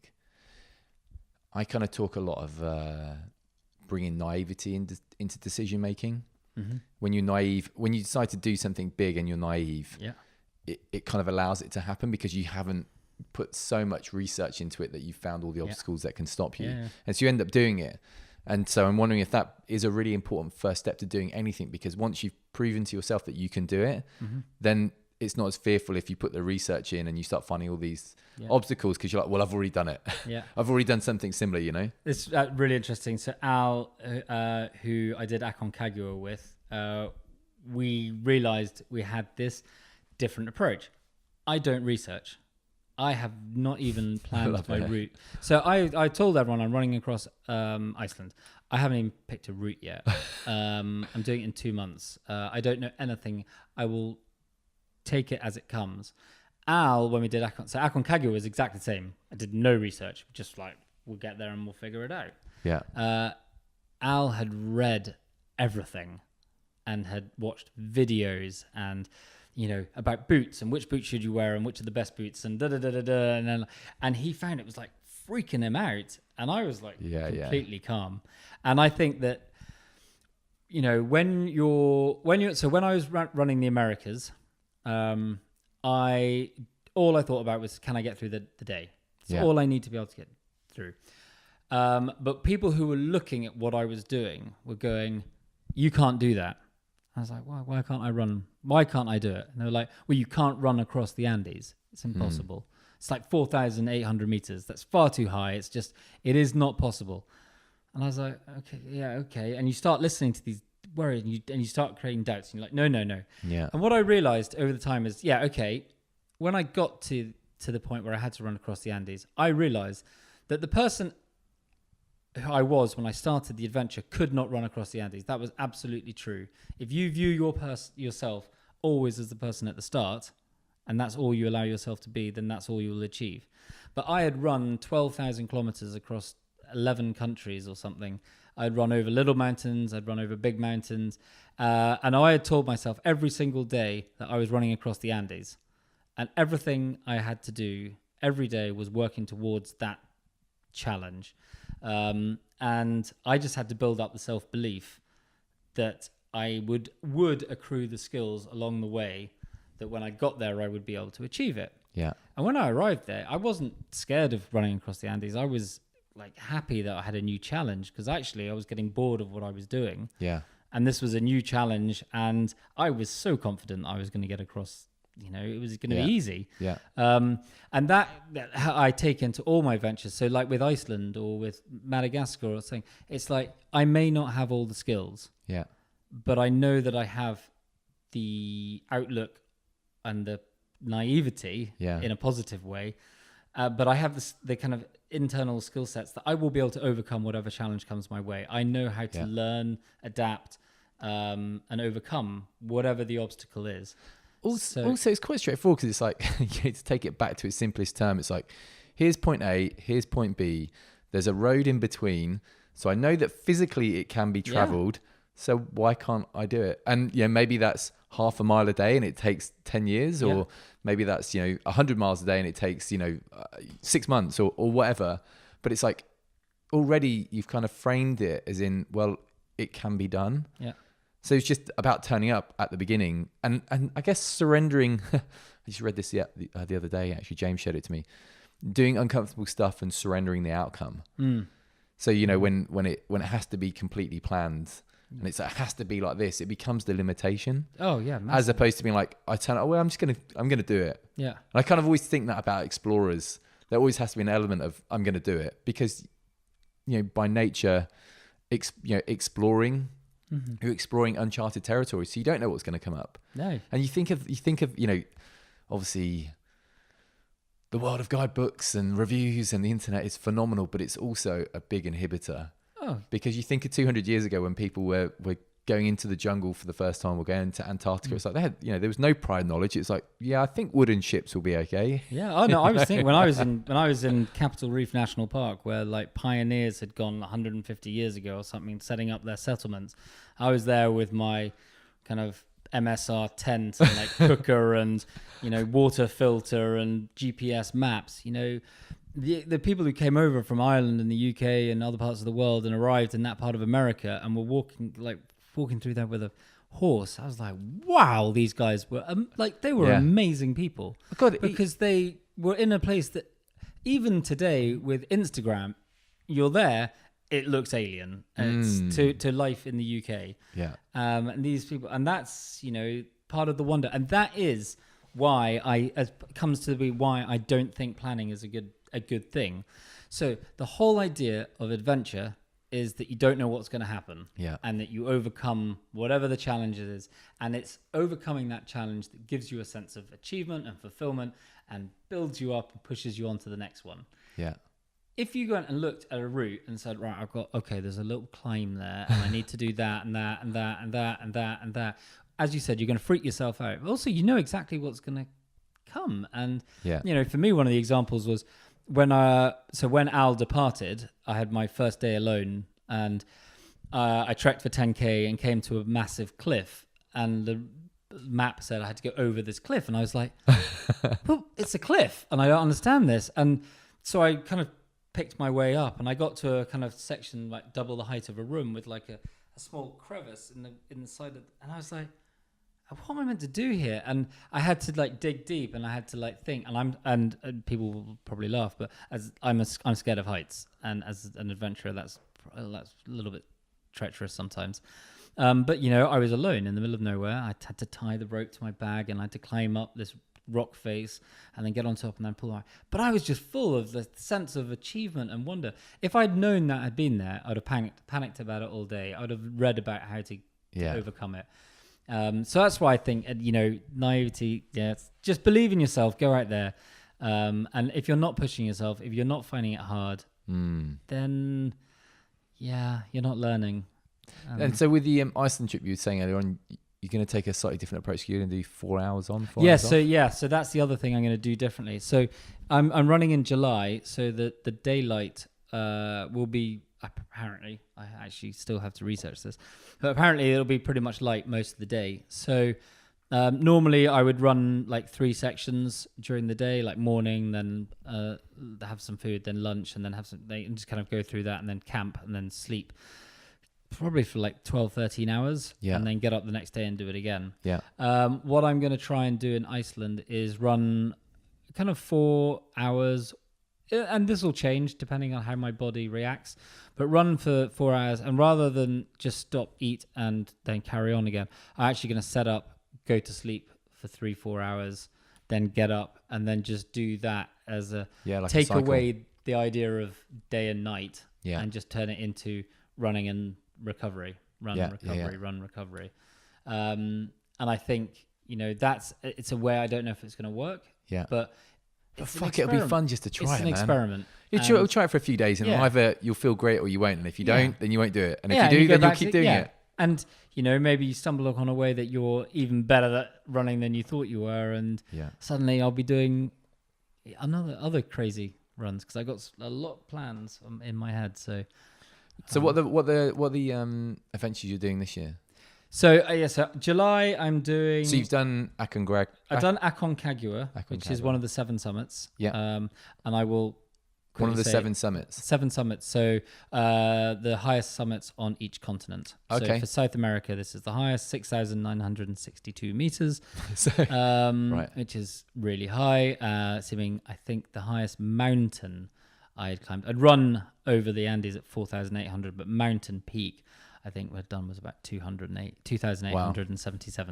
I kind of talk a lot of bringing naivety into decision making. Mm-hmm. When you're naive, when you decide to do something big and you're naive, it kind of allows it to happen because you haven't put so much research into it that you've found all the obstacles that can stop you. Yeah. And so you end up doing it. And so I'm wondering if that is a really important first step to doing anything, because once you've proven to yourself that you can do it, then it's not as fearful if you put the research in and you start finding all these obstacles, because you're like, well, I've already done it. Yeah. I've already done something similar, It's really interesting. So Al, who I did Aconcagua with, we realized we had this different approach. I don't research. I have not even planned my route. So I told everyone I'm running across Iceland. I haven't even picked a route yet. I'm doing it in 2 months. I don't know anything. I will take it as it comes. Al, when we did Aconcagua was exactly the same. I did no research, just like we'll get there and we'll figure it out. Yeah. Al had read everything and had watched videos and about boots and which boots should you wear and which are the best boots and and he found it was like freaking him out, and I was like completely calm. And I think that when I was running the Americas, all I thought about was, can I get through the day? It's all I need to be able to get through. But people who were looking at what I was doing were going, you can't do that. I was like, why can't I run? Why can't I do it? And they were like, well, you can't run across the Andes. It's impossible. It's like 4,800 meters. That's far too high. It is not possible. And I was like, okay. And you start listening to these worries and you start creating doubts. And you're like, no. Yeah. And what I realized over the time is, when I got to the point where I had to run across the Andes, I realized that the person who I was when I started the adventure could not run across the Andes. That was absolutely true. If you view yourself always as the person at the start, and that's all you allow yourself to be, then that's all you'll achieve. But I had run 12,000 kilometers across 11 countries or something. I'd run over little mountains, I'd run over big mountains, and I had told myself every single day that I was running across the Andes, and everything I had to do every day was working towards that challenge. And I just had to build up the self-belief that I would accrue the skills along the way, that when I got there, I would be able to achieve it. Yeah. And when I arrived there, I wasn't scared of running across the Andes. I was like happy that I had a new challenge, because actually I was getting bored of what I was doing. Yeah. And this was a new challenge, and I was so confident I was going to get across. It was going to be easy. Yeah. And that I take into all my ventures. So like with Iceland or with Madagascar or something, it's like I may not have all the skills. Yeah. But I know that I have the outlook and the naivety in a positive way. But I have the kind of internal skill sets that I will be able to overcome whatever challenge comes my way. I know how to learn, adapt, and overcome whatever the obstacle is. Also, it's quite straightforward, because it's like, to take it back to its simplest term, it's like, here's point A, here's point B. There's a road in between. So I know that physically it can be traveled. So why can't I do it? And maybe that's half a mile a day and it takes 10 years, or maybe that's 100 miles a day and it takes 6 months or whatever. But it's like, already you've kind of framed it as in, well, it can be done. Yeah. So it's just about turning up at the beginning and I guess surrendering. I just read this the other day, actually. James showed it to me. Doing uncomfortable stuff and surrendering the outcome. So when it has to be completely planned, and it has to be like this, it becomes the limitation. Oh yeah, massive. As opposed to being like, I turn up, well, I'm gonna do it. Yeah. And I kind of always think that about explorers. There always has to be an element of I'm gonna do it, because by nature, exploring. Mm-hmm. You're exploring uncharted territory, so you don't know what's going to come up. No. And you think of obviously the world of guidebooks and reviews and the internet is phenomenal, but it's also a big inhibitor. Oh. Because you think of 200 years ago when people were going into the jungle for the first time, or going to Antarctica. It's like they had, there was no prior knowledge. It's like, I think wooden ships will be okay. Yeah. Oh no, I was thinking when I was in Capitol Reef National Park, where like pioneers had gone 150 years ago or something, setting up their settlements. I was there with my kind of MSR tent and like cooker and water filter and GPS maps. The people who came over from Ireland and the UK and other parts of the world and arrived in that part of America and were walking through there with a horse. I was like, wow, these guys were they were amazing people. Because they were in a place that even today with Instagram, you're there, it looks alien. It's to life in the UK. Yeah. And these people, and that's part of the wonder, and that is why why I don't think planning is a good thing. So the whole idea of adventure is that you don't know what's going to happen, and that you overcome whatever the challenge is, and it's overcoming that challenge that gives you a sense of achievement and fulfillment and builds you up and pushes you on to the next one. Yeah. If you went and looked at a route and said, right, there's a little climb there, and I need to do that and that and that and that and that and that. As you said, you're going to freak yourself out. But also, exactly what's going to come. And for me, one of the examples was when Al departed, I had my first day alone, and I trekked for 10K and came to a massive cliff, and the map said I had to go over this cliff, and I was like, well, it's a cliff and I don't understand this. And so I kind of picked my way up, and I got to a kind of section like double the height of a room with like a small crevice in the side of, and I was like, what am I meant to do here? And I had to like dig deep, and I had to like think, and people will probably laugh, but as I'm scared of heights, and as an adventurer, that's a little bit treacherous sometimes. But I was alone in the middle of nowhere. I had to tie the rope to my bag, and I had to climb up this rock face and then get on top and then pull away. But I was just full of the sense of achievement and wonder. If I'd known that I'd been there, I'd have panicked about it all day. I would have read about how to overcome it. So that's why I think, naivety, just believe in yourself, go out there. And if you're not pushing yourself, if you're not finding it hard, then you're not learning. And so with the Iceland trip you were saying earlier on, you're going to take a slightly different approach. You're going to do 4 hours on, 4 Yeah, hours so off? so that's the other thing I'm going to do differently. So I'm running in July, so the daylight will be, apparently, I actually still have to research this, but apparently it'll be pretty much light most of the day. So normally I would run like 3 sections during the day, like morning, then have some food, then lunch, and then have some, and just kind of go through that, and then camp, and then sleep. Probably for like 12, 13 hours, and then get up the next day and do it again. Yeah. What I'm going to try and do in Iceland is run kind of 4 hours, and this will change depending on how my body reacts, but run for 4 hours. And rather than just stop, eat, and then carry on again, I'm actually going to set up, go to sleep for 3-4 hours, then get up, and then just do that as a like take a cycle. away the idea of day and night, Yeah. and just turn it into running and recovery, run recovery. And I think, it's a way. I don't know if it's going to work. Yeah. But fuck, it'll be fun just to try it, man. It's an experiment. You'll try it for a few days, and either you'll feel great or you won't. And if you don't, then you won't do it. And if you do, then you'll keep doing it. And maybe you stumble upon a way that you're even better at running than you thought you were, and suddenly I'll be doing other crazy runs, because I got a lot of plans in my head. So what the adventures you're doing this year? So July I'm doing. So you've done Aconcagua. I've done Aconcagua, which is one of the 7 summits. Yeah. And I will. One of the 7 summits. 7 summits. So the highest summits on each continent. Okay. So for South America, this is the highest, 6,962 meters, which is really high. Assuming I think the highest mountain I had climbed. I'd run over the Andes at 4,800, but mountain peak I think we'd done was about 2,877. Wow.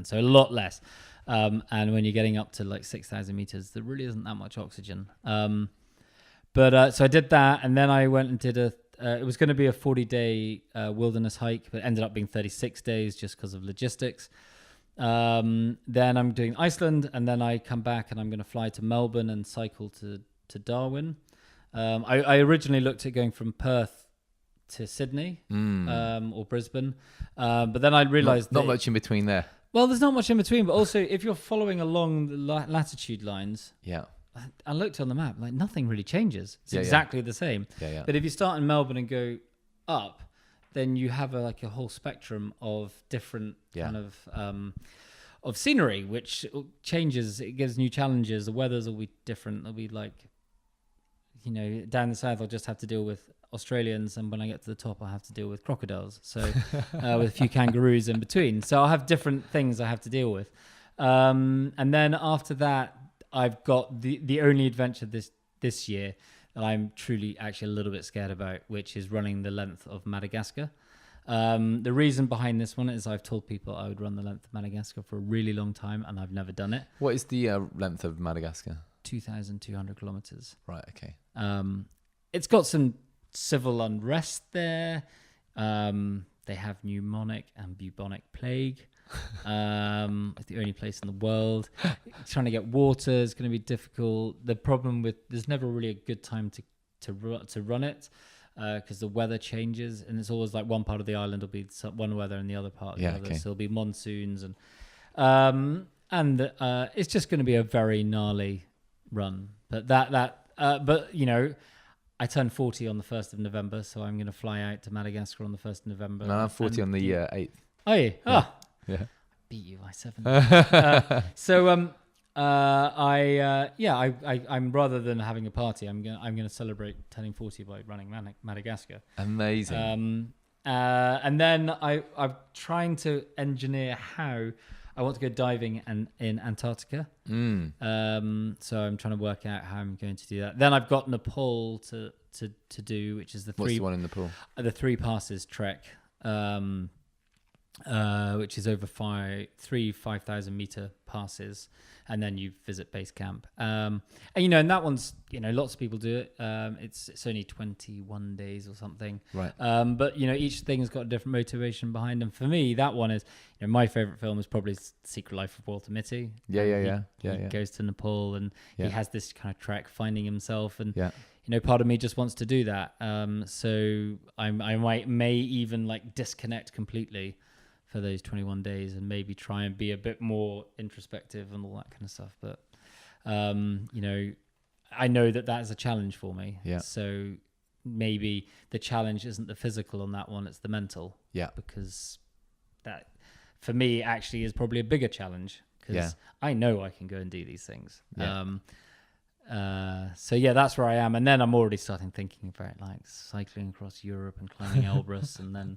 So a lot less. And when you're getting up to like 6,000 meters, there really isn't that much oxygen. But so I did that, and then I went and did it was going to be a 40-day wilderness hike, but it ended up being 36 days just because of logistics. Then I'm doing Iceland, and then I come back and I'm going to fly to Melbourne and cycle to Darwin. I originally looked at going from Perth to Sydney or Brisbane, but then I realised not much in between there. Well, there's not much in between, but also if you're following along the latitude lines, I looked on the map, like nothing really changes. It's exactly the same. But if you start in Melbourne and go up, then you have a whole spectrum of different kind of scenery, which changes. It gives new challenges. The weathers will be different. They'll be like, down the south, I'll just have to deal with Australians, and when I get to the top, I'll have to deal with crocodiles. So with a few kangaroos in between. So I'll have different things I have to deal with. And then after that, I've got the only adventure this year that I'm truly actually a little bit scared about, which is running the length of Madagascar. The reason behind this one is I've told people I would run the length of Madagascar for a really long time, and I've never done it. What is the length of Madagascar? 2,200 kilometers. Right. Okay. It's got some civil unrest there. They have pneumonic and bubonic plague. It's the only place in the world. Trying to get water is going to be difficult. The problem with there's never really a good time to run it because the weather changes, and it's always like one part of the island will be one weather and the other part of the other. So there'll be monsoons and it's just going to be a very gnarly run. But I turned 40 on the 1st of November, so I'm going to fly out to Madagascar on the 1st of November. No, I'm 40 on the 8th. Oh, yeah. Yeah. Beat you by 7. I'm rather than having a party, I'm going to celebrate turning 40 by running Madagascar. Amazing. And then I'm trying to engineer how I want to go diving in Antarctica. So I'm trying to work out how I'm going to do that. Then I've got Nepal to do, which is What's the one in Nepal? The 3 Passes trek, which is over 5,000 meter passes, and then you visit base camp. And that one's lots of people do it. It's only 21 days or something. Right. But each thing has got a different motivation behind them. For me, that one is my favorite film is probably Secret Life of Walter Mitty. He goes to Nepal and he has this kind of trek finding himself, and part of me just wants to do that. So I may even disconnect completely for those 21 days and maybe try and be a bit more introspective and all that kind of stuff. But, you know, I know that is a challenge for me. Yeah. So maybe the challenge isn't the physical on that one, it's the mental. Yeah. Because that, for me, actually is probably a bigger challenge because I know I can go and do these things. Yeah. So yeah, that's where I am. And then I'm already starting thinking about like cycling across Europe and climbing Elbrus and then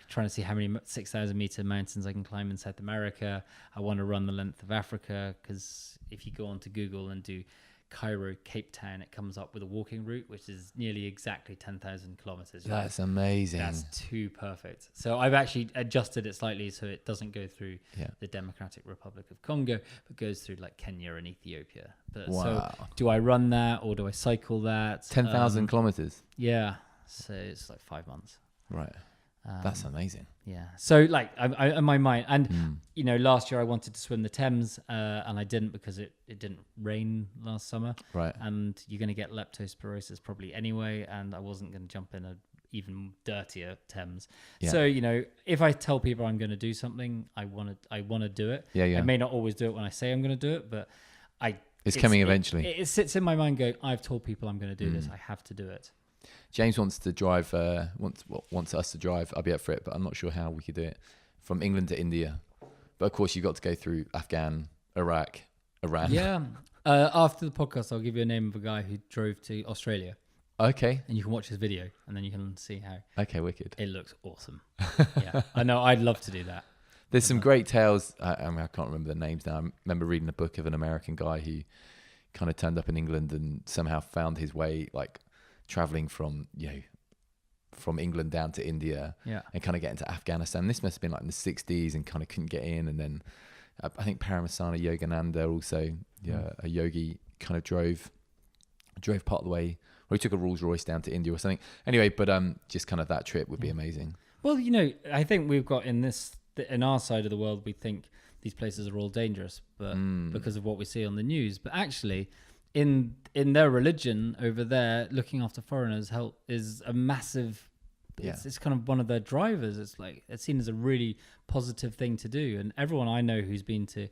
trying to see how many 6,000 meter mountains I can climb in South America. I want to run the length of Africa because if you go onto Google and do Cairo, Cape Town, it comes up with a walking route, which is nearly exactly 10,000 kilometers. That's amazing. That's too perfect. So I've actually adjusted it slightly so it doesn't go through the Democratic Republic of Congo, but goes through like Kenya and Ethiopia. But so do I run that or do I cycle that? 10,000 kilometers. Yeah. So it's like 5 months. Right. That's amazing. Yeah. So like I in my mind, and you know, last year I wanted to swim the Thames and I didn't because it didn't rain last summer. Right. And you're going to get leptospirosis probably anyway. And I wasn't going to jump in a even dirtier Thames. Yeah. So, you know, if I tell people I'm going to do something, I want to do it. Yeah. I may not always do it when I say I'm going to do it, but it's coming eventually. It sits in my mind going, I've told people I'm going to do this. I have to do it. James wants to drive, wants us to drive. I'll be up for it, but I'm not sure how we could do it from England to India. But of course, you've got to go through Afghan, Iraq, Iran. Yeah. After the podcast, I'll give you a name of a guy who drove to Australia. Okay. And you can watch his video and then you can see how. Okay, wicked. It looks awesome. Yeah. I know. I'd love to do that. There's some great tales. I mean, I can't remember the names now. I remember reading a book of an American guy who kind of turned up in England and somehow found his way, like, traveling from England down to India and kind of getting to Afghanistan. This must have been like in the 60s and kind of couldn't get in. And then I think Paramasana Yogananda also, a yogi, kind of drove part of the way, or he took a Rolls Royce down to India or something. Anyway, but just kind of that trip would be amazing. Well, you know, I think we've got in our side of the world, we think these places are all dangerous, but because of what we see on the news. But actually, in their religion over there, looking after foreigners is a massive. It's kind of one of their drivers. It's like it's seen as a really positive thing to do, and everyone I know who's been to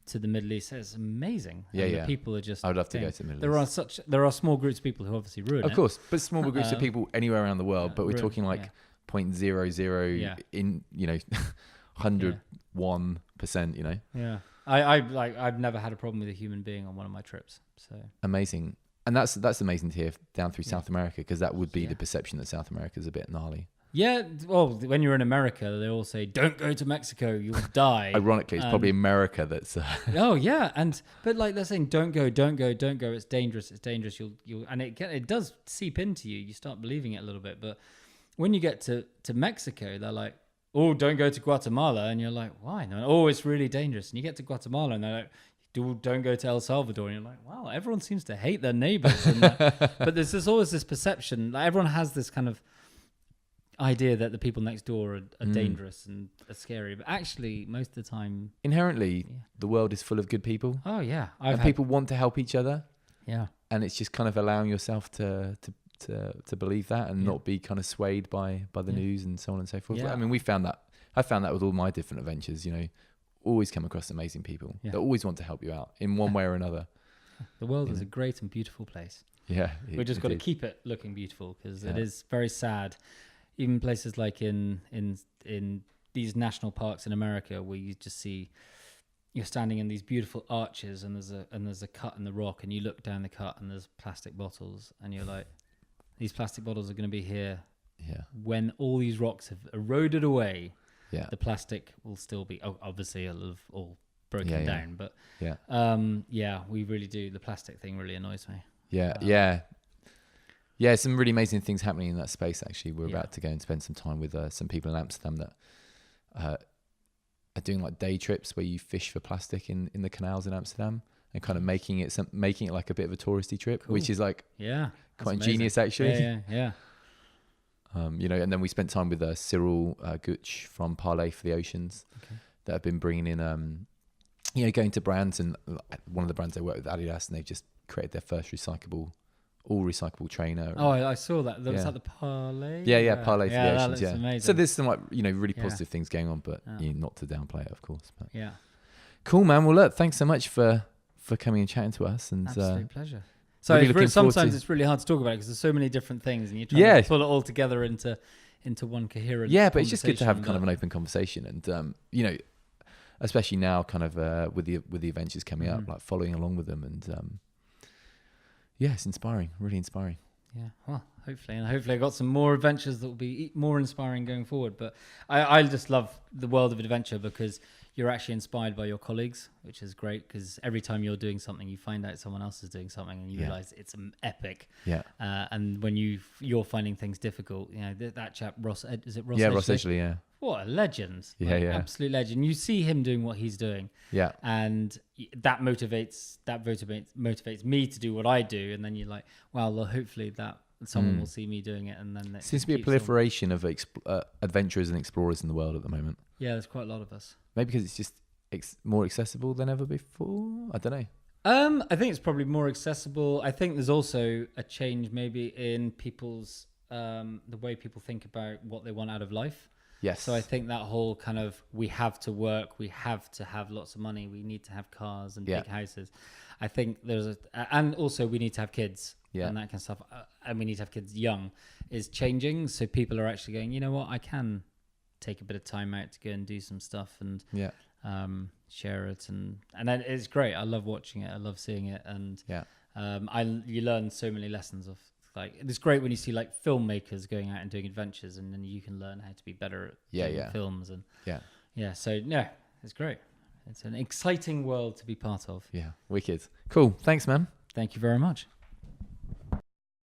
the Middle East says it's amazing. The people are just. I would love to go to the Middle East. There are small groups of people who obviously ruin it. Of course, but small groups of people anywhere around the world. But we're talking like 0.00 in 101%. You know. Yeah. I've never had a problem with a human being on one of my trips. So amazing, and that's amazing to hear down through South America, because that would be the perception that South America is a bit gnarly. Yeah, well, when you're in America, they all say, "Don't go to Mexico, you'll die." Ironically, it's probably America that's. Oh yeah, but like they're saying, "Don't go, don't go, don't go. It's dangerous. It's dangerous." You'll, and it does seep into you. You start believing it a little bit, but when you get to Mexico, they're like, "Oh, don't go to Guatemala," and you're like, "Why?" No, "Oh, it's really dangerous." And you get to Guatemala, and they're like, don't go to El Salvador. And you're like, wow, everyone seems to hate their neighbors. But there's always this perception. Like everyone has this kind of idea that the people next door are dangerous and are scary. But actually, most of the time... Inherently, the world is full of good people. Oh, yeah. People want to help each other. Yeah. And it's just kind of allowing yourself to believe that and not be kind of swayed by the news and so on and so forth. Yeah. I mean, I found that with all my different adventures, you know, always come across amazing people that always want to help you out in one way or another. The world is a great and beautiful place. Yeah. We've just got to keep it looking beautiful, because it is very sad. Even places like in these national parks in America, where you just see you're standing in these beautiful arches and there's a cut in the rock, and you look down the cut and there's plastic bottles, and you're like, these plastic bottles are going to be here when all these rocks have eroded away. Yeah. The plastic will still be obviously all broken down, but we really do. The plastic thing really annoys me. Yeah, some really amazing things happening in that space. Actually, we're about to go and spend some time with some people in Amsterdam that are doing like day trips where you fish for plastic in the canals in Amsterdam, and kind of making it like a bit of a touristy trip, which is like quite ingenious actually. Yeah. You know, and then we spent time with Cyril Gutsch from Parlay for the Oceans that have been bringing in, going to brands, and one of the brands they work with, Adidas, and they've just created their first recyclable all recyclable trainer. Oh, I saw that. That was at the parlay. Yeah, parlay for the that oceans. looks amazing. So there's some like really positive things going on, but not to downplay it, of course. But yeah. Cool, man. Well, look, thanks so much for coming and chatting to us. And absolute pleasure. So sometimes it's really hard to talk about it because there's so many different things, and you're trying to pull it all together into one coherent. Yeah, but it's just good to have kind of an open conversation, and especially now, kind of with the adventures coming up, like following along with them, and it's inspiring, really inspiring. Yeah, well, hopefully I got some more adventures that will be more inspiring going forward. But I just love the world of adventure because you're actually inspired by your colleagues, which is great because every time you're doing something, you find out someone else is doing something and you realize it's epic. Yeah. And when you're finding things difficult, that chap Ross, is it Ross? Yeah, Ross Edgley, yeah. What a legend. Yeah, absolute legend. You see him doing what he's doing. Yeah. And that motivates me to do what I do. And then you're like, well, hopefully that someone will see me doing it. And then seems to be a proliferation of adventurers and explorers in the world at the moment. Yeah, there's quite a lot of us. Maybe because it's just more accessible than ever before. I don't know. I think it's probably more accessible. I think there's also a change maybe in people's the way people think about what they want out of life. Yes. So I think that whole kind of we have to work, we have to have lots of money, we need to have cars and big houses. I think and also we need to have kids and that kind of stuff. And we need to have kids young is changing. So people are actually going, you know what, I can take a bit of time out to go and do some stuff and share it. And then it's great. I love watching it. I love seeing it. And you learn so many lessons of, like, it's great when you see like filmmakers going out and doing adventures, and then you can learn how to be better at doing films. And so it's great. It's an exciting world to be part of. Yeah, wicked. Cool. Thanks, man. Thank you very much.